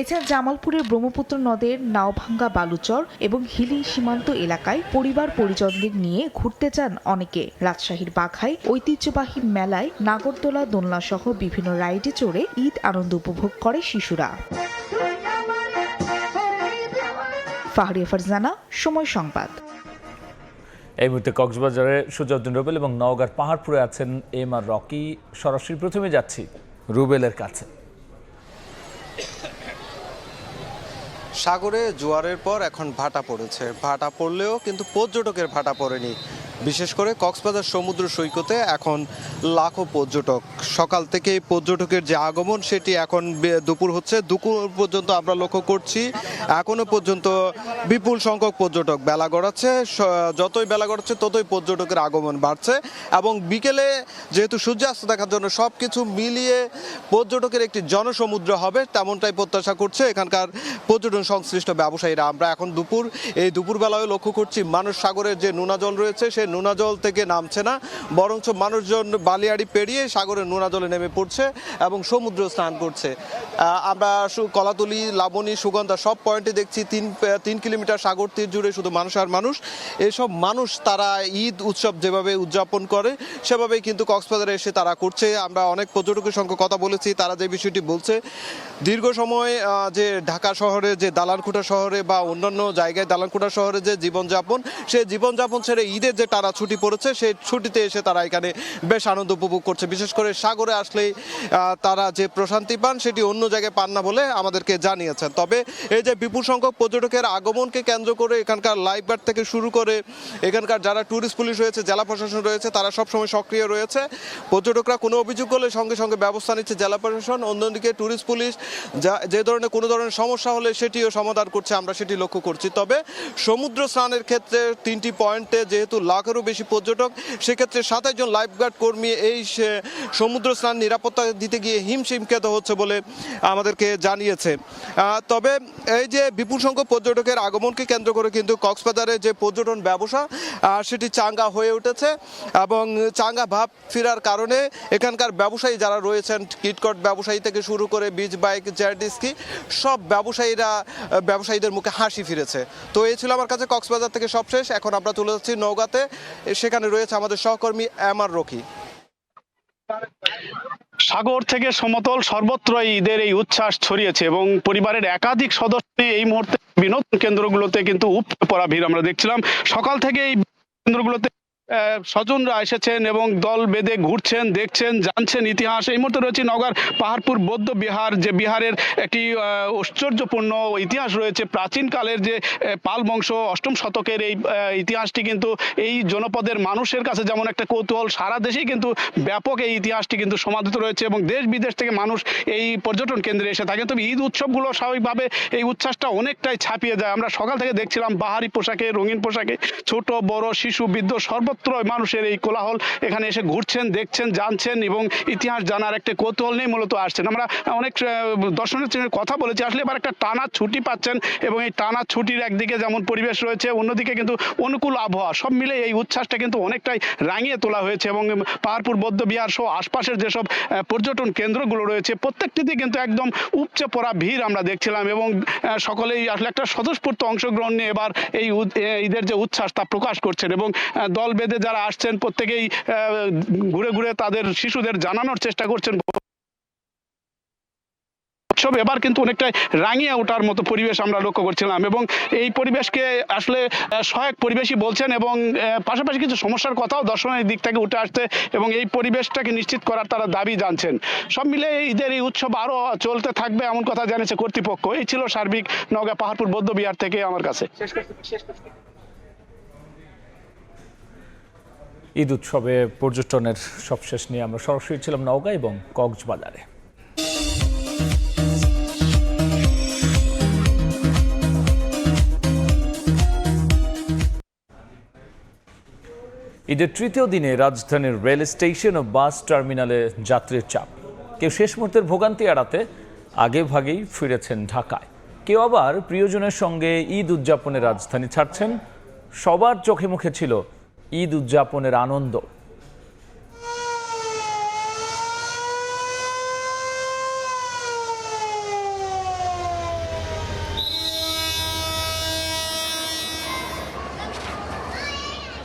এছাড়া জামালপুরের ব্রহ্মপুত্র নদের নাওভাঙ্গা বালুচর এবং হিলি সীমান্ত এলাকায় পরিবার পরিজনদের নিয়ে ঘুরতে যান অনেকে। রাজশাহীর বাঘায় ঐতিহ্যবাহী মেলায় নাগরদোলা, দোলনা সহ বিভিন্ন রাইডে চড়ে ঈদ আনন্দ উপভোগ করে শিশুরা। ফাহরিয়া ফারজানা, সময় সংবাদ। এই মুহূর্তে কক্সবাজারে সুজাউদ্দিন রুবেল এবং নওগাঁর পাহাড়পুরে আছেন এম আর রকি। সরাসরি প্রথমে যাচ্ছি রুবেলের কাছে। সাগরে জোয়ারের পর এখন ভাটা পড়েছে। ভাটা পড়লেও কিন্তু পর্যটকের ভাটা পড়েনি। বিশেষ করে কক্সবাজার সমুদ্র সৈকতে এখন লাখো পর্যটক। সকাল থেকে পর্যটকের যে আগমন সেটি এখন দুপুর হচ্ছে, দুপুর পর্যন্ত আমরা লক্ষ্য করছি এখনো পর্যন্ত বিপুল সংখ্যক পর্যটক বেলা গড়াচ্ছে। যতই বেলা গড়াচ্ছে ততই পর্যটকের আগমন বাড়ছে এবং বিকেলে যেহেতু সূর্যাস্ত দেখার জন্য সব কিছু মিলিয়ে পর্যটকের একটি জনসমুদ্র হবে তেমনটাই প্রত্যাশা করছে এখানকার পর্যটন সংশ্লিষ্ট ব্যবসায়ীরা। আমরা এখন এই দুপুরবেলায় লক্ষ্য করছি মানুষ সাগরের যে নোনা জল রয়েছে সেই নোনা জল থেকে নামছে না, বরঞ্চ মানুষজন বালিয়াড়ি পেরিয়ে সাগরের নোনা জলে নেমে পড়ছে এবং সমুদ্র স্নান করছে। আমরা কলাতলি, লাবণী, সুগন্ধা সব পয়েন্টে দেখছি 3 কিলোমিটার সাগর তীর জুড়ে শুধু মানুষ আর মানুষ। এসব মানুষ তারা ঈদ উৎসব যেভাবে উদযাপন করে সেভাবেই কিন্তু কক্সবাজারে এসে তারা করছে। আমরা অনেক পর্যটকের সঙ্গে কথা বলেছি, তারা যে বিষয়টি বলছে দীর্ঘ সময় যে ঢাকা শহরে যে দালানকুঠা শহরে বা অন্যান্য জায়গায় দালানকুঠা শহরে যে জীবনযাপন, সেই জীবনযাপন ছেড়ে ঈদের যে টানা ছুটি পড়েছে সেই ছুটিতে এসে তারা এখানে বেশ আনন্দ উপভোগ করছে। বিশেষ করে সাগরে আসলেই তারা যে প্রশান্তি পান সেটি অন্য জায়গায় পান না বলে আমাদেরকে জানিয়েছেন। তবে এই যে বিপুল সংখ্যক পর্যটকের আগমনকে কেন্দ্র করে এখানকার লাইফগার্ড থেকে শুরু করে এখানকার যারা ট্যুরিস্ট পুলিশ রয়েছে, জেলা প্রশাসন রয়েছে, তারা সবসময় সক্রিয় রয়েছে। পর্যটকরা কোনো অভিযোগ করলে সঙ্গে সঙ্গে ব্যবস্থা নিচ্ছে জেলা প্রশাসন। অন্যদিকে ট্যুরিস্ট পুলিশ যে ধরনের কোনো ধরনের সমস্যা হলে সেটিও সমাধান করছে, আমরা সেটি লক্ষ্য করছি। তবে সমুদ্র স্নানের ক্ষেত্রে 3টি পয়েন্টে যেহেতু লাখেরও বেশি পর্যটক, সেক্ষেত্রে 27 জন লাইফগার্ড কর্মী এই সমুদ্র স্নান নিরাপত্তা দিতে গিয়ে হিমশিম খেতে হচ্ছে বলে আমাদেরকে জানিয়েছে। তবে এই যে বিপুল সংখ্যক পর্যটকের আগমনকে কেন্দ্র করে কিন্তু কক্সবাজারে যে পর্যটন ব্যবসা সেটি চাঙ্গা হয়ে উঠেছে এবং চাঙ্গা ভাব ফেরার কারণে এখানকার ব্যবসায়ী যারা রয়েছেন, কিটকট ব্যবসায়ী থেকে শুরু করে বিচ বাইক, জেট স্কি সব ব্যবসায়ীদের মুখে হাসি ফিরেছে। তো এই ছিল আমার কাছে কক্সবাজার থেকে সবশেষ। এখন আমরা চলে যাচ্ছি নওগাঁতে, সেখানে রয়েছে আমাদের সহকর্মী এমআর রকি। সাগর থেকে সমতল সর্বত্রই ঈদের এই উচ্ছ্বাস ছড়িয়েছে এবং পরিবারের একাধিক সদস্য এই মুহূর্তে বিনোদন কেন্দ্রগুলোতে কিন্তু উপচে পড়া ভিড় আমরা দেখছিলাম। সকাল থেকে এই কেন্দ্রগুলোতে স্বজনরা এসেছেন এবং দল বেঁধে ঘুরছেন, দেখছেন, জানছেন ইতিহাস। এই মুহূর্তে রয়েছে নওগাঁর পাহাড়পুর বৌদ্ধ বিহার, যে বিহারের একটি ঐশ্বর্যপূর্ণ ইতিহাস রয়েছে। প্রাচীনকালের যে পাল বংশ 8ম শতকের এই ইতিহাসটি কিন্তু এই জনপদের মানুষের কাছে যেমন একটা কৌতূহল, সারা দেশেই কিন্তু ব্যাপক এই ইতিহাসটি কিন্তু সমাদৃত রয়েছে এবং দেশ বিদেশ থেকে মানুষ এই পর্যটন কেন্দ্রে এসে থাকে। তবে ঈদ উৎসবগুলো স্বাভাবিকভাবে এই উচ্ছ্বাসটা অনেকটাই ছাপিয়ে যায়। আমরা সকাল থেকে দেখছিলাম বাহারি পোশাকে, রঙিন পোশাকে ছোট বড় শিশু বৃদ্ধ সর্বত্র মানুষের এই কোলাহল। এখানে এসে ঘুরছেন, দেখছেন, জানছেন এবং ইতিহাস জানার একটা কৌতূহল নিয়ে মূলত আসছেন। আমরা অনেক দর্শনার্থীর সঙ্গে কথা বলেছি, আসলে এবার একটা টানা ছুটি পাচ্ছেন এবং এই টানা ছুটির একদিকে যেমন পরিবেশ রয়েছে, অন্যদিকে কিন্তু অনুকূল আবহাওয়া, সব মিলে এই উচ্ছ্বাসটা কিন্তু অনেকটাই রাঙিয়ে তোলা হয়েছে এবং পাহাড়পুর বৌদ্ধ বিহার সহ আশপাশের যেসব পর্যটন কেন্দ্রগুলো রয়েছে প্রত্যেকটিতে কিন্তু একদম উপচে পড়া ভিড় আমরা দেখছিলাম এবং সকলেই আসলে একটা স্বতঃস্ফূর্ত অংশগ্রহণ নিয়ে এবার এই ঈদের যে উচ্ছ্বাস তা প্রকাশ করছেন এবং দল বেঁধে যারা আসছেন প্রত্যেকেই ঘুরে ঘুরে তাদের শিশুদের জানানোর চেষ্টা করছেন। উৎসব এবার কিন্তু অনেকটাই রাঙিয়ে ওঠার মতো পরিবেশ আমরা লক্ষ্য করছিলাম এবং এই পরিবেশকে আসলে সহায়ক পরিবেশই বলছেন এবং পাশাপাশি কিছু সমস্যার কথাও দর্শনের দিক থেকে উঠে আসছে এবং এই পরিবেশটাকে নিশ্চিত করার তারা দাবি জানছেন। সব মিলে ঈদের এই উৎসব আরও চলতে থাকবে এমন কথা জানিয়েছে কর্তৃপক্ষ। এই ছিল সার্বিক নওগাঁ পাহাড়পুর বৌদ্ধ বিহার থেকে আমার কাছে। ঈদ উৎসবে পর্যটনের সবশেষ নিয়ে আমরা সরাসরি ছিলাম নওগাঁ এবং কক্সবাজারে। ঈদের তৃতীয় দিনে রাজধানীর রেল স্টেশন ও বাস টার্মিনালে যাত্রীর চাপ। কেউ শেষ মুহূর্তের ভোগান্তি এড়াতে আগে ভাগেই ফিরেছেন ঢাকায়, কেউ আবার প্রিয়জনের সঙ্গে ঈদ উদযাপনে রাজধানী ছাড়ছেন। সবার চোখে মুখে ছিল ঈদ উদযাপনের আনন্দ।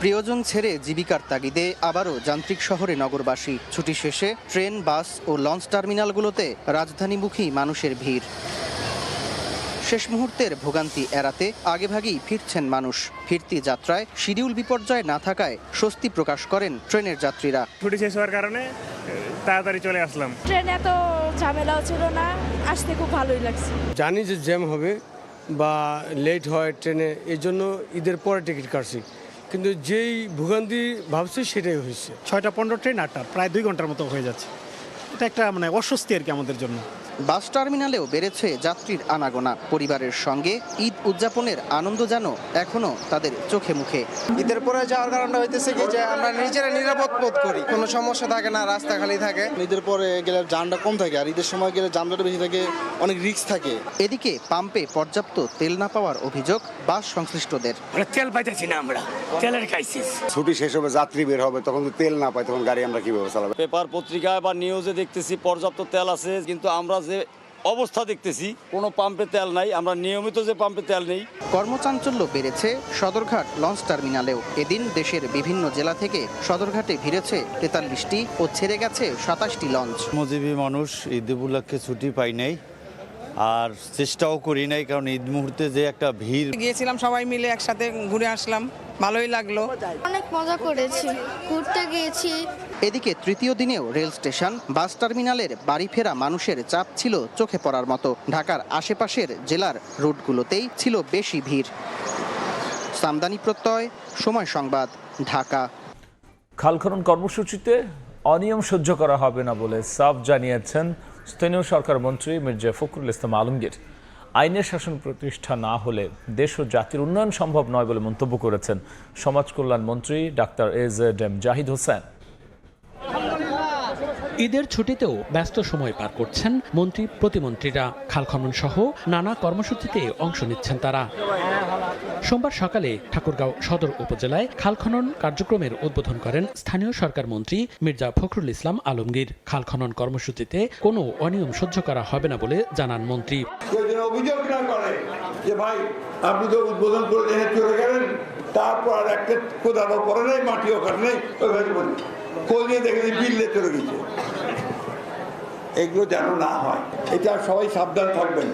প্রিয়জন ছেড়ে জীবিকার তাগিদে আবারও যান্ত্রিক শহরে নগরবাসী। ছুটি শেষে ট্রেন, বাস ও লঞ্চ টার্মিনালগুলোতে রাজধানীমুখী মানুষের ভিড়। শেষ মুহূর্তের ভোগান্তি এড়াতে আগেভাগেই ফিরছেন মানুষ। ফিরতি যাত্রায় শিডিউল বিপর্যয় না থাকায় স্বস্তি প্রকাশ করেন ট্রেনের যাত্রীরা। ছুটি শেষ হওয়ার কারণে তাড়াতাড়ি চলে আসলাম। ট্রেনে এত ঝামেলাও ছিল না, আসতে খুব ভালোই লাগছে। জানি যে জ্যাম হবে বা লেট হয় ট্রেনে, এই জন্য ঈদের পরে টিকিট কাটছি, কিন্তু যেই ভোগান্তি ভাবছি সেটাই হয়েছে। 6টা 15 ট্রেন 8টা, প্রায় 2 ঘন্টার মতো হয়ে যাচ্ছে। এটা একটা মানে অস্বস্তি আর কি আমাদের জন্য। বাস টার্মিনালেও বেড়েছে যাত্রীর আনাগোনা। পরিবারের সঙ্গে ঈদ উদযাপনের আনন্দ যেন এখনো তাদের চোখে মুখে। ঈদের পরে যাওয়ার কারণটা হইতেছে কি যে আমরা নিজেরা নিরাপদ বোধ করি, কোনো সমস্যা থাকে না, রাস্তা খালি থাকে। ঈদের পরে গেলে জামটা কম থাকে, আর ঈদের সময় গেলে জামটা বেশি থাকে, অনেক রিস্ক থাকে। এদিকে পাম্পে পর্যাপ্ত তেল না পাওয়ার অভিযোগ বাস সংশ্লিষ্টদের। তেল পাইতেছি না আমরা, তেলের ক্রাইসিস। ছুটি শেষ হবে, যাত্রী বের হবে, তখন তেল না পায়, তখন গাড়ি আমরা কিভাবে চালাবো? পেপার পত্রিকায় বা নিউজে দেখতেছি পর্যাপ্ত তেল আছে, কিন্তু আমরা যে অবস্থা দেখতেছি কোনো পাম্পে তেল নাই। আমরা নিয়মিত যে পাম্পে তেল নেই। কর্মচাঞ্চল্য বেড়েছে সদরঘাট লঞ্চ টার্মিনালেও। এদিন দেশের বিভিন্ন জেলা থেকে সদরঘাটে ভিড়েছে 43টি ও ছেড়ে গেছে 27টি লঞ্চ। মজীবী মানুষ ঈদ উপলক্ষে ছুটি পাই নাই, আর চেষ্টাও করি নাই, কারণ ঈদ মুহূর্তে যে একটা ভিড়। গিয়েছিলাম সবাই মিলে একসাথে ঘুরে আসলাম, ভালোই লাগলো। অনেক মজা করেছি, ঘুরতে গিয়েছি। এদিকে তৃতীয় দিনেও রেল স্টেশন, বাস টার্মিনালের বাড়ি ফেরা মানুষের চাপ ছিল চোখে পড়ার মতো। ঢাকার আশেপাশের জেলার রুটগুলোতেই ছিল বেশি ভিড়। সামদানি প্রত্যয়, সময় সংবাদ, ঢাকা। খাল খনন কর্মসূচিতে অনিয়ম সহ্য করা হবে না বলে সাফ জানিয়েছেন স্থানীয় সরকার মন্ত্রী মির্জা ফখরুল ইসলাম আলমগীর। আইনের শাসন প্রতিষ্ঠা না হলে দেশ ও জাতির উন্নয়ন সম্ভব নয় বলে মন্তব্য করেছেন সমাজ কল্যাণ মন্ত্রী ডাক্তার AZM জাহিদ হোসেন। ঈদের ছুটিতেও ব্যস্ত সময় পার করছেন মন্ত্রী প্রতিমন্ত্রীরা। খাল খনন সহ নানা কর্মসূচিতে অংশ নিচ্ছেন তারা। সোমবার সকালে ঠাকুরগাঁও সদর উপজেলায় খাল খনন কার্যক্রমের উদ্বোধন করেন স্থানীয় সরকার মন্ত্রী মির্জা ফখরুল ইসলাম আলমগীর। খাল খনন কর্মসূচিতে কোনো অনিয়ম সহ্য করা হবে না বলে জানান মন্ত্রী। অভিযোগ না করে যে ভাই আপনি তো উদ্বোধন করে চলে গেলেন, তারপর আর একটা কোদালও করে নাই, মাটিও কাটে নাই, কোথায় দেখে বিল্লে চলে গেছে। এগুলো যেন না হয়, এটা সবাই সাবধান থাকবেন।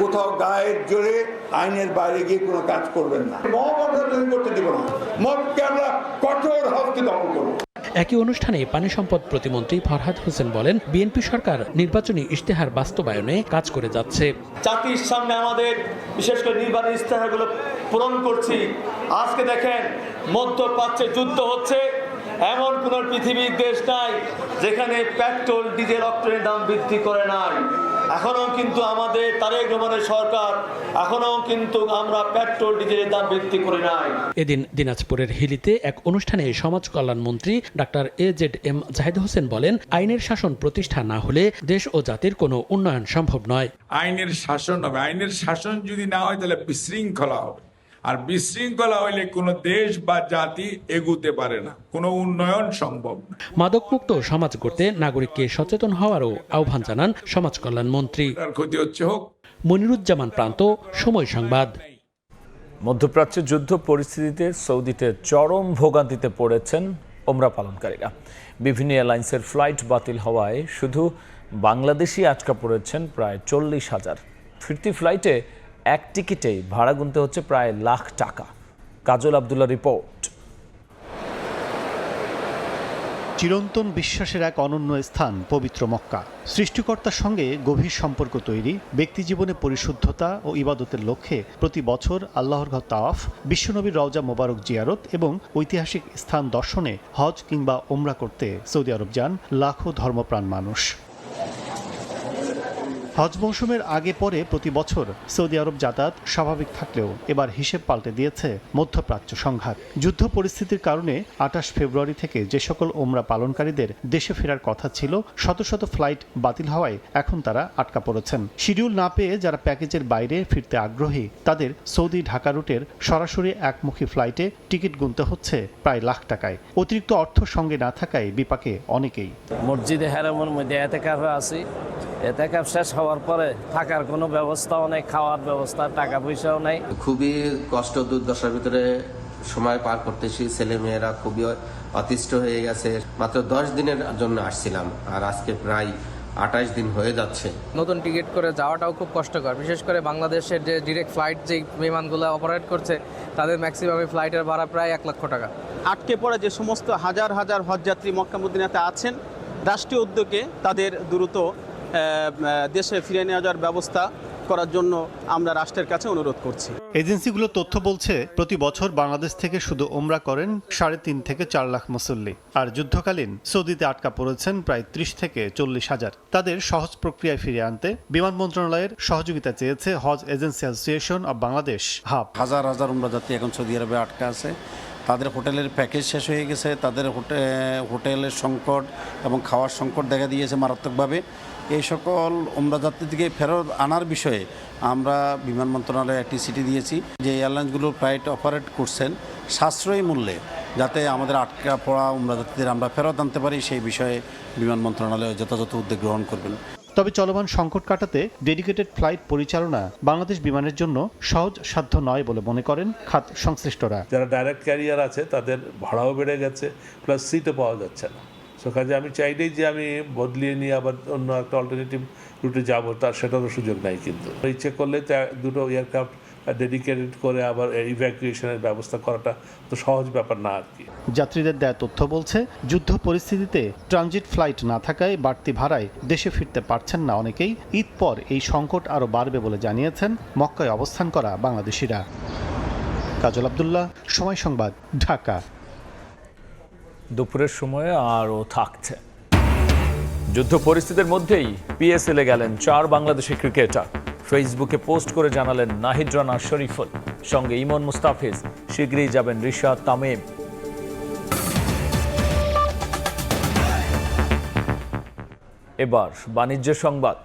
কোথাও গায়ের জোরে আইনের বাইরে গিয়ে কোনো কাজ করবেন না। মব আমরা তৈরি করতে দেব না, মবকে আমরা কঠোর হস্তে দমন করবো। একই অনুষ্ঠানে পানি সম্পদ প্রতিমন্ত্রী ফরহাদ হোসেন বলেন, বিএনপি সরকার নির্বাচনী ইশতেহার বাস্তবায়নে কাজ করে যাচ্ছে। জাতির সামনে আমাদের বিশেষ করে নির্বাচনী ইশতেহারগুলো পূরণ করছি। আজকে দেখেন মধ্যপ্রাচ্যে যুদ্ধ হচ্ছে, এমন কোন পৃথিবীর দেশ নাই যেখানে পেট্রোল ডিজেল অক্টেনের দাম বৃদ্ধি করে নাই। এখনো কিন্তু আমাদের তারেক রহমানের সরকার, এখনো কিন্তু আমরা পেট্রোল ডিজেলের দাম বৃদ্ধি করে নাই। এদিন দিনাজপুরের হিলিতে এক অনুষ্ঠানে সমাজ কল্যাণ মন্ত্রী ডাক্তার AZM জাহিদ হোসেন বলেন, আইনের শাসন প্রতিষ্ঠা না হলে দেশ ও জাতির কোনো উন্নয়ন সম্ভব নয়। আইনের শাসন হবে, আইনের শাসন যদি না হয় তাহলে বিশৃঙ্খলা হবে, আর বিশৃঙ্খলা হইলে কোনো দেশ বা জাতি এগুতে পারে না, কোনো উন্নয়ন সম্ভব না। মাদকমুক্ত সমাজ গড়তে নাগরিককে সচেতন হওয়ারও আহ্বান জানান সমাজ কল্যাণ মন্ত্রী। ক্ষতি হচ্ছে হোক। মনিরুজ্জামান প্রান্ত, সময় সংবাদ। মধ্যপ্রাচ্যের যুদ্ধ পরিস্থিতিতে সৌদিতে চরম ভোগান্তিতে পড়েছেন ওমরা পালনকারীরা। বিভিন্ন এয়ারলাইন্সের ফ্লাইট বাতিল হওয়ায় শুধু বাংলাদেশি আটকা পড়েছেন প্রায় 40,000। ফিরতি ফ্লাইটে এক টিকিটেই ভাড়া গুনতে হচ্ছে প্রায় লাখ টাকা। কাজল আব্দুল্লাহ রিপোর্ট। চিরন্তন বিশ্বাসের এক অনন্য স্থান পবিত্র মক্কা। সৃষ্টিকর্তার সঙ্গে গভীর সম্পর্ক তৈরি, ব্যক্তিজীবনে পরিশুদ্ধতা ও ইবাদতের লক্ষ্যে প্রতি বছর আল্লাহর ঘর তাওয়াফ, বিশ্বনবীর রওজা মোবারক জিয়ারত এবং ঐতিহাসিক স্থান দর্শনে হজ কিংবা ওমরা করতে সৌদি আরব যান লাখো ধর্মপ্রাণ মানুষ। হজ মৌসুমের আগে পরে প্রতি বছর সৌদি আরব যাতায়াত স্বাভাবিক থাকলেও এবার হিসেব পাল্টে দিয়েছে মধ্যপ্রাচ্য সংঘাত। যুদ্ধ পরিস্থিতির কারণে 28 ফেব্রুয়ারি থেকে যে সকল ওমরা পালনকারীদের দেশে ফেরার কথা ছিল, শত শত ফ্লাইট বাতিল হওয়ায় এখন তারা আটকা পড়েছেন। শিডিউল না পেয়ে যারা প্যাকেজের বাইরে ফিরতে আগ্রহী, তাদের সৌদি ঢাকা রুটের সরাসরি একমুখী ফ্লাইটে টিকিট গুনতে হচ্ছে প্রায় লাখ টাকায়। অতিরিক্ত অর্থ সঙ্গে না থাকায় বিপাকে অনেকেই। মসজিদে হারামের মধ্যে এতেকাফে আছি, এতেকাফ শেষ হওয়ার পরে থাকার কোনো ব্যবস্থাও নেই, খাওয়ার ব্যবস্থা, টাকা পয়সাও নাই। খুবই কষ্ট দুর্দশার ভিতরে সময় পার করতেছি। ছেলে মেয়েরা খুবই অতিষ্ঠ হয়ে গেছে। মাত্র 10 দিনের জন্য আসছিলাম, আর আজকে প্রায় 28 দিন হয়ে যাচ্ছে। নতুন টিকিট করে যাওয়াটাও খুব কষ্টকর, বিশেষ করে বাংলাদেশের যে ডিরেক্ট ফ্লাইট যে বিমানগুলো অপারেট করছে তাদের ম্যাক্সিমাম ফ্লাইটের ভাড়া প্রায় 1 লক্ষ টাকা। আটকে পড়ে যে সমস্ত হাজার হাজার হজযাত্রী মক্কা মদিনাতে আছেন, রাষ্ট্রীয় উদ্যোগে তাদের দ্রুত দেশে ফিরে নিয়ে যাওয়ার ব্যবস্থা করার জন্য আমরা রাষ্ট্রের কাছে অনুরোধ করছি। এজেন্সিগুলো তথ্য বলছে প্রতি বছর বাংলাদেশ থেকে শুধু ওমরা করেন 3.5 থেকে 4 লাখ মুসল্লি, আর যুদ্ধকালীন সৌদিতে আটকা পড়েছেন প্রায় 30 থেকে 40 হাজার। তাদের সহজ প্রক্রিয়ায় ফিরিয়ে আনতে বিমান মন্ত্রণালয়ের সহযোগিতা চেয়েছে হজ agency association of Bangladesh hub. হাজার হাজার ওমরা যাত্রী এখন সৌদি আরবে আটকা আছে, তাদের হোটেলের প্যাকেজ শেষ হয়ে গেছে, তাদের হোটেলের সংকট এবং খাওয়ার সংকট দেখা দিয়েছে মারাত্মকভাবে। এই সকল ওমরা যাত্রীদেরকে ফেরত আনার বিষয়ে আমরা বিমান মন্ত্রণালয়ে একটি চিঠি দিয়েছি যে এয়ারলাইন্সগুলো ফ্লাইট অপারেট করছেন সাশ্রয়ী মূল্যে, যাতে আমাদের আটকা পড়া ওমরা যাত্রীদের আমরা ফেরত আনতে পারি, সেই বিষয়ে বিমান মন্ত্রণালয় যথাযথ উদ্যোগ গ্রহণ করবেন। তবে চলমান সংকট কাটাতে ডেডিকেটেড ফ্লাইট পরিচালনা বাংলাদেশ বিমানের জন্য সহজ সাধ্য নয় বলে মনে করেন খাত সংশ্লিষ্টরা। যারা ডাইরেক্ট ক্যারিয়ার আছে তাদের ভাড়াও বেড়ে গেছে, প্লাস সিটও পাওয়া যাচ্ছে না। সো কাজে আমি চাইলেই যে আমি বদলিয়ে নিয়ে আবার অন্য একটা অল্টারনেটিভ রুটে যাবো, তার সেটারও সুযোগ নাই। কিন্তু ইচ্ছে করলে দুটো এয়ারক্রাফট ডেডিকেটেড করে আবার ইভ্যাকুয়েশনের ব্যবস্থা করাটা তো সহজ ব্যাপার না আর কি। যাত্রীদের দেয়া তথ্য বলছে যুদ্ধ পরিস্থিতিতে ট্রানজিট ফ্লাইট না থাকায় বাড়তি ভাড়ায় দেশে ফিরতে পারছেন না অনেকেই। ঈদ পর এই সংকট আরও বাড়বে বলে জানিয়েছেন মক্কায় অবস্থান করা বাংলাদেশিরা। কাজল আব্দুল্লাহ, সময় সংবাদ, ঢাকা। দুপুরের সময়ে আরও থাকছে। যুদ্ধ পরিস্থিতির মধ্যেই পিএসএলে গেলেন 4 বাংলাদেশি ক্রিকেটার। ফেসবুকে পোস্ট করে জানালেন নাহিদ রানা, শরীফুল, সঙ্গে ইমন মুস্তাফিজ। শীঘ্রই যাবেন রিশাদ, তামিম। এবার বাণিজ্য সংবাদ।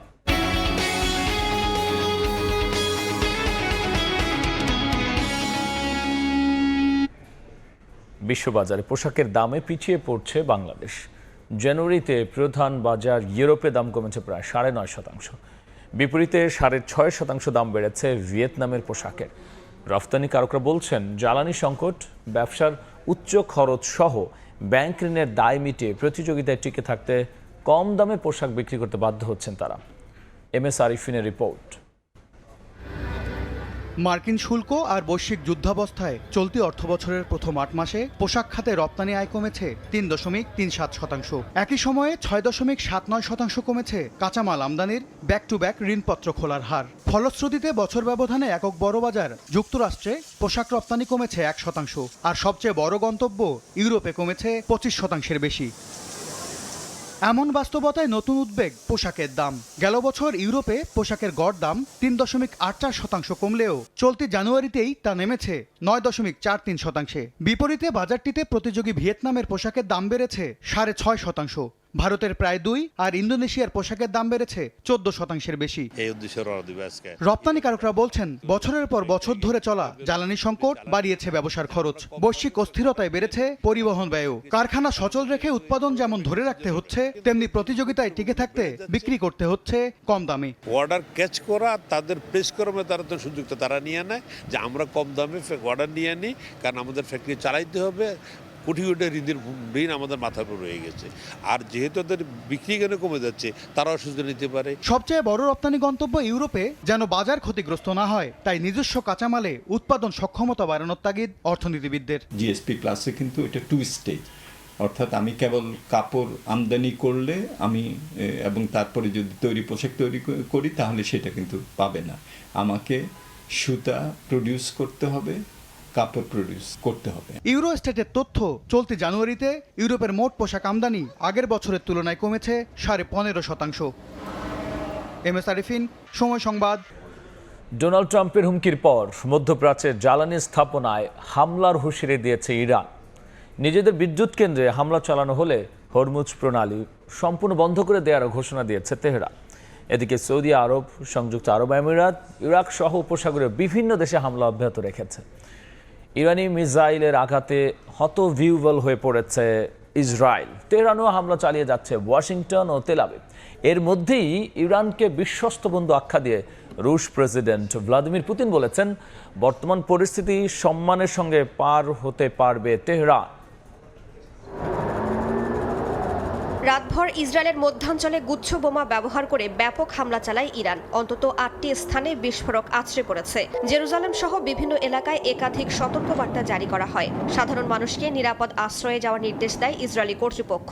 বিশ্ববাজারে পোশাকের দামে পিছিয়ে পড়ছে বাংলাদেশ। জানুয়ারিতে প্রধান বাজার ইউরোপে দাম কমেছে প্রায় 9.5%। বিপরীতে 6.5% দাম বেড়েছে ভিয়েতনামের পোশাকের। রফতানিকারকরা বলছেন জ্বালানি সংকট, ব্যবসার উচ্চ খরচ সহ ব্যাংক ঋণের দায় মিটিয়ে প্রতিযোগিতায় টিকে থাকতে কম দামে পোশাক বিক্রি করতে বাধ্য হচ্ছেন তারা। MS আরিফিনের রিপোর্ট। মার্কিন শুল্ক আর বৈশ্বিক যুদ্ধাবস্থায় চলতি অর্থবছরের প্রথম 8 মাসে পোশাক খাতে রপ্তানি আয় কমেছে 3.37%। একই সময়ে 6.79% কমেছে কাঁচামাল আমদানির ব্যাক টু ব্যাক ঋণপত্র খোলার হার। ফলশ্রুতিতে বছর ব্যবধানে একক বড় বাজার যুক্তরাষ্ট্রে পোশাক রপ্তানি কমেছে 1%, আর সবচেয়ে বড় গন্তব্য ইউরোপে কমেছে 25%-এর বেশি। এমন বাস্তবতায় নতুন উদ্বেগ পোশাকের দাম। গেল বছর ইউরোপে পোশাকের গড় দাম 3.84% কমলেও চলতি জানুয়ারিতেই তা নেমেছে 9.43%। বিপরীতে বাজারটিতে প্রতিযোগী ভিয়েতনামের পোশাকের দাম বেড়েছে 6.5%। ভারতের প্রায় 2 আর ইন্দোনেশিয়ার পোশাকের দাম বেড়েছে 14%-এর বেশি। রপ্তানিকারকরা বলছেন বছরের পর বছর ধরে চলা জ্বালানি সংকট বাড়িয়েছে ব্যবসার খরচ। বৈশ্বিক অস্থিরতায় বেড়েছে পরিবহন ব্যয়ও। কারখানা সচল রেখে উৎপাদন যেমন ধরে রাখতে হচ্ছে, তেমনি প্রতিযোগিতায় টিকে থাকতে বিক্রি করতে হচ্ছে কম দামে। অর্ডার ক্যাচ করা তাদের প্রেস কর্মে তারা তো সুযোগটা তারা নিয়ে নেয় যে আমরা কম দামে অর্ডার নিয়ে নিই, কারণ আমাদের ফ্যাক্টরি চালাইতে হবে। কোটি কোটি ঋণ আমাদের মাথার উপর রয়ে গেছে, আর যেহেতু তাদের বিক্রি কেন কমে যাচ্ছে তারাও সুযোগ নিতে পারে। সবচেয়ে বড় রপ্তানি গন্তব্য ইউরোপে যেন বাজার ক্ষতিগ্রস্ত না হয়, তাই নিজস্ব কাঁচামালে উৎপাদন সক্ষমতা বাড়ানোর তাগিদ অর্থনীতিবিদদের। জিএসপি প্লাসে কিন্তু এটা 2 স্টেজ, অর্থাৎ আমি কেবল কাপড় আমদানি করলে আমি এবং তারপরে যদি পোশাক তৈরি করি তাহলে সেটা কিন্তু পাবে না। আমাকে সুতা প্রডিউস করতে হবে, কাপড় প্রডিউস করতে হবে। ইউরোস্টেটের তথ্য, চলতি জানুয়ারিতে ইউরোপের মোট পোশাক আমদানি আগের বছরের তুলনায় কমেছে 15.5%। MS আরিফিন, সময় সংবাদ। ডোনাল্ড ট্রাম্পের হুমকির পর মধ্যপ্রাচ্যের জ্বালানি স্থাপনায় হামলার হুঁশিয়ারি দিয়েছে ইরান। নিজেদের বিদ্যুৎ কেন্দ্রে হামলা চালানো হলে হরমুজ প্রণালী সম্পূর্ণ বন্ধ করে দেওয়ার ঘোষণা দিয়েছে তেহরান। এদিকে সৌদি আরব, সংযুক্ত আরব আমিরাত, ইরাক সহ উপসাগরের বিভিন্ন দেশে হামলা অব্যাহত রেখেছে। ইরানি মিসাইলের আঘাতে হতবিহ্বল হয়ে পড়েছে ইসরায়েল। তেহরানও হামলা চালিয়ে যাচ্ছে ওয়াশিংটন ও তেল আবিব। এর মধ্যেই ইরানকে বিশ্বস্ত বন্ধু আখ্যা দিয়ে রুশ প্রেসিডেন্ট ভ্লাদিমির পুতিন বলেছেন বর্তমান পরিস্থিতি সম্মানের সঙ্গে পার হতে পারবে তেহরান। রাতভর ইসরায়েলের মধ্যাঞ্চলে গুচ্ছ বোমা ব্যবহার করে ব্যাপক হামলা চালায় ইরান। অন্তত 8টি স্থানে বিস্ফোরক আছড়ে পড়েছে। জেরুজালেম সহ বিভিন্ন এলাকায় একাধিক সতর্কবার্তা জারি করা হয়। সাধারণ মানুষকে নিরাপদ আশ্রয়ে যাওয়ার নির্দেশ দেয় ইসরায়েলি কর্তৃপক্ষ।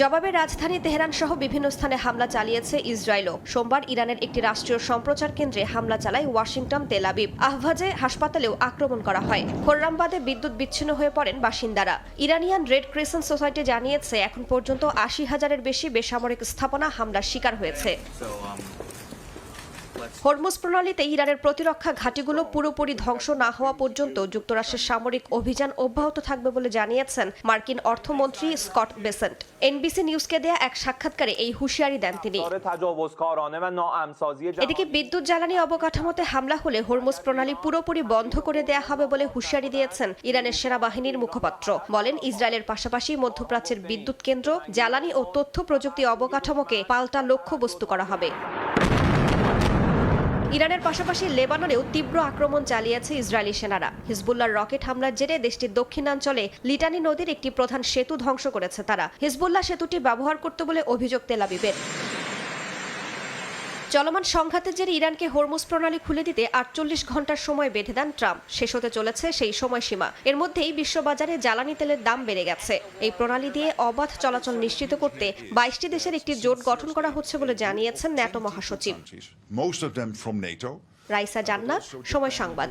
জবাবে রাজধানী তেহরান সহ বিভিন্ন স্থানে হামলা চালিয়েছে ইসরায়েলও। সোমবার ইরানের একটি রাষ্ট্রীয় সম্প্রচার কেন্দ্রে হামলা চালায় ওয়াশিংটন, তেল আবিব। আহভাজে হাসপাতালেও আক্রমণ করা হয়। খোররামবাদে বিদ্যুৎ বিচ্ছিন্ন হয়ে পড়েন বাসিন্দারা। ইরানিয়ান রেড ক্রিসেন্ট সোসাইটি জানিয়েছে এখন পর্যন্ত ৮০,০০০-এর বেশি বেসামরিক স্থাপনা হামলার শিকার হয়েছে। হরমুজ প্রণালীতে ইরানের প্রতিরক্ষা ঘাঁটিগুলো পুরোপুরি ধ্বংস না হওয়া পর্যন্ত যুক্তরাষ্ট্রের সামরিক অভিযান অব্যাহত থাকবে বলে জানিয়েছেন মার্কিন অর্থমন্ত্রী স্কট বেসেন্ট। এনবিসি নিউজকে দেয়া এক সাক্ষাৎকারে এই হুঁশিয়ারি দেন তিনি। এদিকে বিদ্যুৎ জ্বালানি অবকাঠামোতে হামলা হলে হরমুজ প্রণালী পুরোপুরি বন্ধ করে দেয়া হবে বলে হুঁশিয়ারি দিয়েছেন ইরানের সেনাবাহিনীর মুখপাত্র। বলেন, ইসরায়েলের পাশাপাশি মধ্যপ্রাচ্যের বিদ্যুৎ কেন্দ্র, জ্বালানি ও তথ্য প্রযুক্তি অবকাঠামোকে পাল্টা লক্ষ্যবস্তু করা হবে। ইরানের পাশাপাশি লেবাননেও তীব্র আক্রমণ চালিয়েছে ইসরায়েলি সেনারা। হিজবুল্লাহর রকেট হামলার জেরে দেশটির দক্ষিণাঞ্চলে লিটানি নদীর একটি প্রধান সেতু ধ্বংস করেছে তারা। হিজবুল্লাহ সেতুটি ব্যবহার করতে বলে অভিযোগ তেল আবিবের। চলমান সংঘাতের জেরে ইরানকে হরমুজ প্রণালী খুলে দিতে ৪৮ ঘন্টার সময় বেঁধে দেন ট্রাম্প। শেষ হতে চলেছে সেই সময়সীমা। এর মধ্যেই বিশ্ববাজারে জ্বালানি তেলের দাম বেড়ে গেছে। এই প্রণালী দিয়ে অবাধ চলাচল নিশ্চিত করতে ২২টি দেশের একটি জোট গঠন করা হচ্ছে বলে জানিয়েছেন ন্যাটো মহাসচিব। রাইসা জান্নাত, সময় সংবাদ।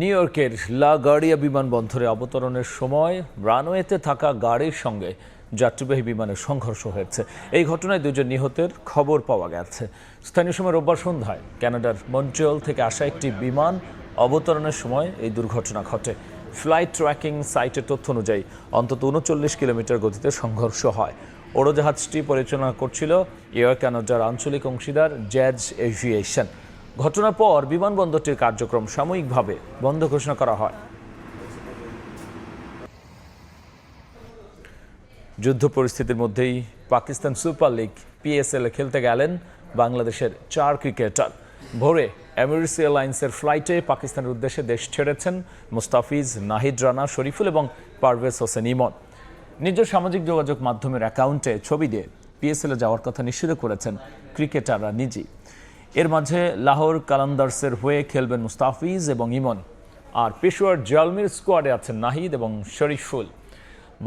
নিউ ইয়র্কের লা গার্ডিয়া বিমানবন্দরে অবতরণের সময় রানওয়েতে থাকা গাড়ির সঙ্গে যাত্রীবাহী বিমানের সংঘর্ষ হয়েছে। এই ঘটনায় ২ জন নিহতের খবর পাওয়া গেছে। স্থানীয় সময় রোববার সন্ধ্যায় কানাডার মন্ট্রিয়ল থেকে আসা একটি বিমান অবতরণের সময় এই দুর্ঘটনা ঘটে। ফ্লাইট ট্র্যাকিং সাইটের তথ্য অনুযায়ী অন্তত ৩৯ কিলোমিটার গতিতে সংঘর্ষ হয়। উড়োজাহাজটি পরিচালনা করছিল এয়ার কানাডার আঞ্চলিক অংশীদার জ্যাজ এভিয়েশন। ঘটনার পর বিমানবন্দরটির কার্যক্রম সাময়িকভাবে বন্ধ ঘোষণা করা হয়। যুদ্ধ পরিস্থিতির মধ্যেই পাকিস্তান সুপার লিগ পিএসএল-এ খেলতে গেলেন বাংলাদেশের ৪ ক্রিকেটার। ভোরে এমিরেটস এয়ারলাইন্সের ফ্লাইটে পাকিস্তানের উদ্দেশ্যে দেশ ছেড়েছেন মুস্তাফিজ, নাহিদ রানা, শরীফুল এবং পারভেজ হোসেন ইমন। নিজের সামাজিক যোগাযোগ মাধ্যমের অ্যাকাউন্টে ছবি দিয়ে পিএসএল-এ যাওয়ার কথা নিশ্চিত করেছেন ক্রিকেটাররা নিজেই। এর মাঝে লাহোর কালান্দার্সের হয়ে খেলবেন মুস্তাফিজ এবং ইমন। আর পেশোয়ার জালমির স্কোয়াডে আছেন নাহিদ এবং শরীফুল।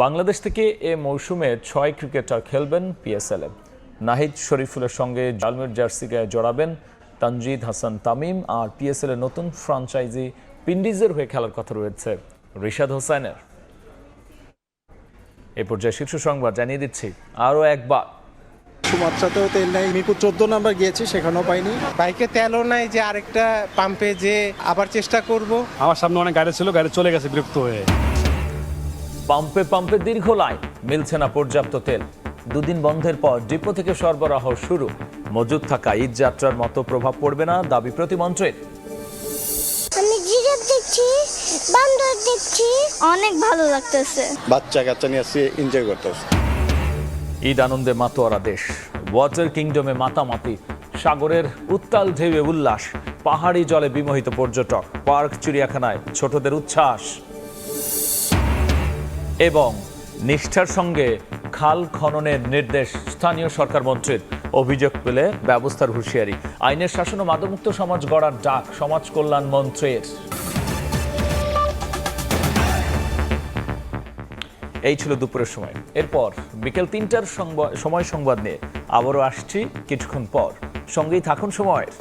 বাংলাদেশ থেকে এ মৌসুমে ৬ ক্রিকেটার খেলবেন পিএসএল-এ। নাহিদ শরীফুলের সঙ্গে জালমির জার্সি গায়ে জড়াবেন তানজিদ হাসান তামিম। আর পিএসএল-এর নতুন ফ্রাঞ্চাইজি পিন্ডিজের হয়ে খেলার কথা রয়েছে রিশাদ হোসেনের। এ পর্যায়ে শীর্ষ সংবাদ জানিয়ে দিচ্ছি আরও একবার। সুমাত্রাতেও তেল নাই, মিরপুর ১৪ নাম্বার গিয়েছি, সেখানেও পাইনি। বাইকে তেলও নাই যে আরেকটা পাম্পে যে আবার চেষ্টা করব। আমার সামনে অনেক গাড়ি ছিল, গাড়ি চলে গেছে বিরক্ত হয়ে। পাম্পে পাম্পে দীর্ঘ লাইন, মিলছে না পর্যাপ্ত তেল। দুদিন বন্ধের পর ডিপো থেকে সরবরাহ শুরু। মজুদ থাকা ঈদ যাত্রার মতো প্রভাব পড়বে না, দাবি প্রতিমন্ত্রীর। আমি জিরাফ দেখছি, বান্দর দেখছি, অনেক ভালো লাগতেছে। বাচ্চা কাচ্চা নিয়ে আসছে, এনজয় করতেছে। ঈদ আনন্দে মাতোয়ারা দেশ। ওয়াটার কিংডমে মাতামাতি, সাগরের উত্তাল ঢেউয়ে উল্লাস, পাহাড়ি জলে বিমোহিত পর্যটক, পার্ক চিড়িয়াখানায় ছোটদের উচ্ছ্বাস এবং নিষ্ঠার সঙ্গে খাল খননের নির্দেশ স্থানীয় সরকার মন্ত্রীর। অভিযোগ পেলে ব্যবস্থার হুঁশিয়ারি। আইনের শাসন ও মাদকমুক্ত সমাজ গড়ার ডাক সমাজ কল্যাণ মন্ত্রীর। এই ছিল দুপুরের সময়। এরপর বিকেল ৩টার সময় সংবাদ নিয়ে আবারও আসছি কিছুক্ষণ পর। সঙ্গেই থাকুন সময়ের।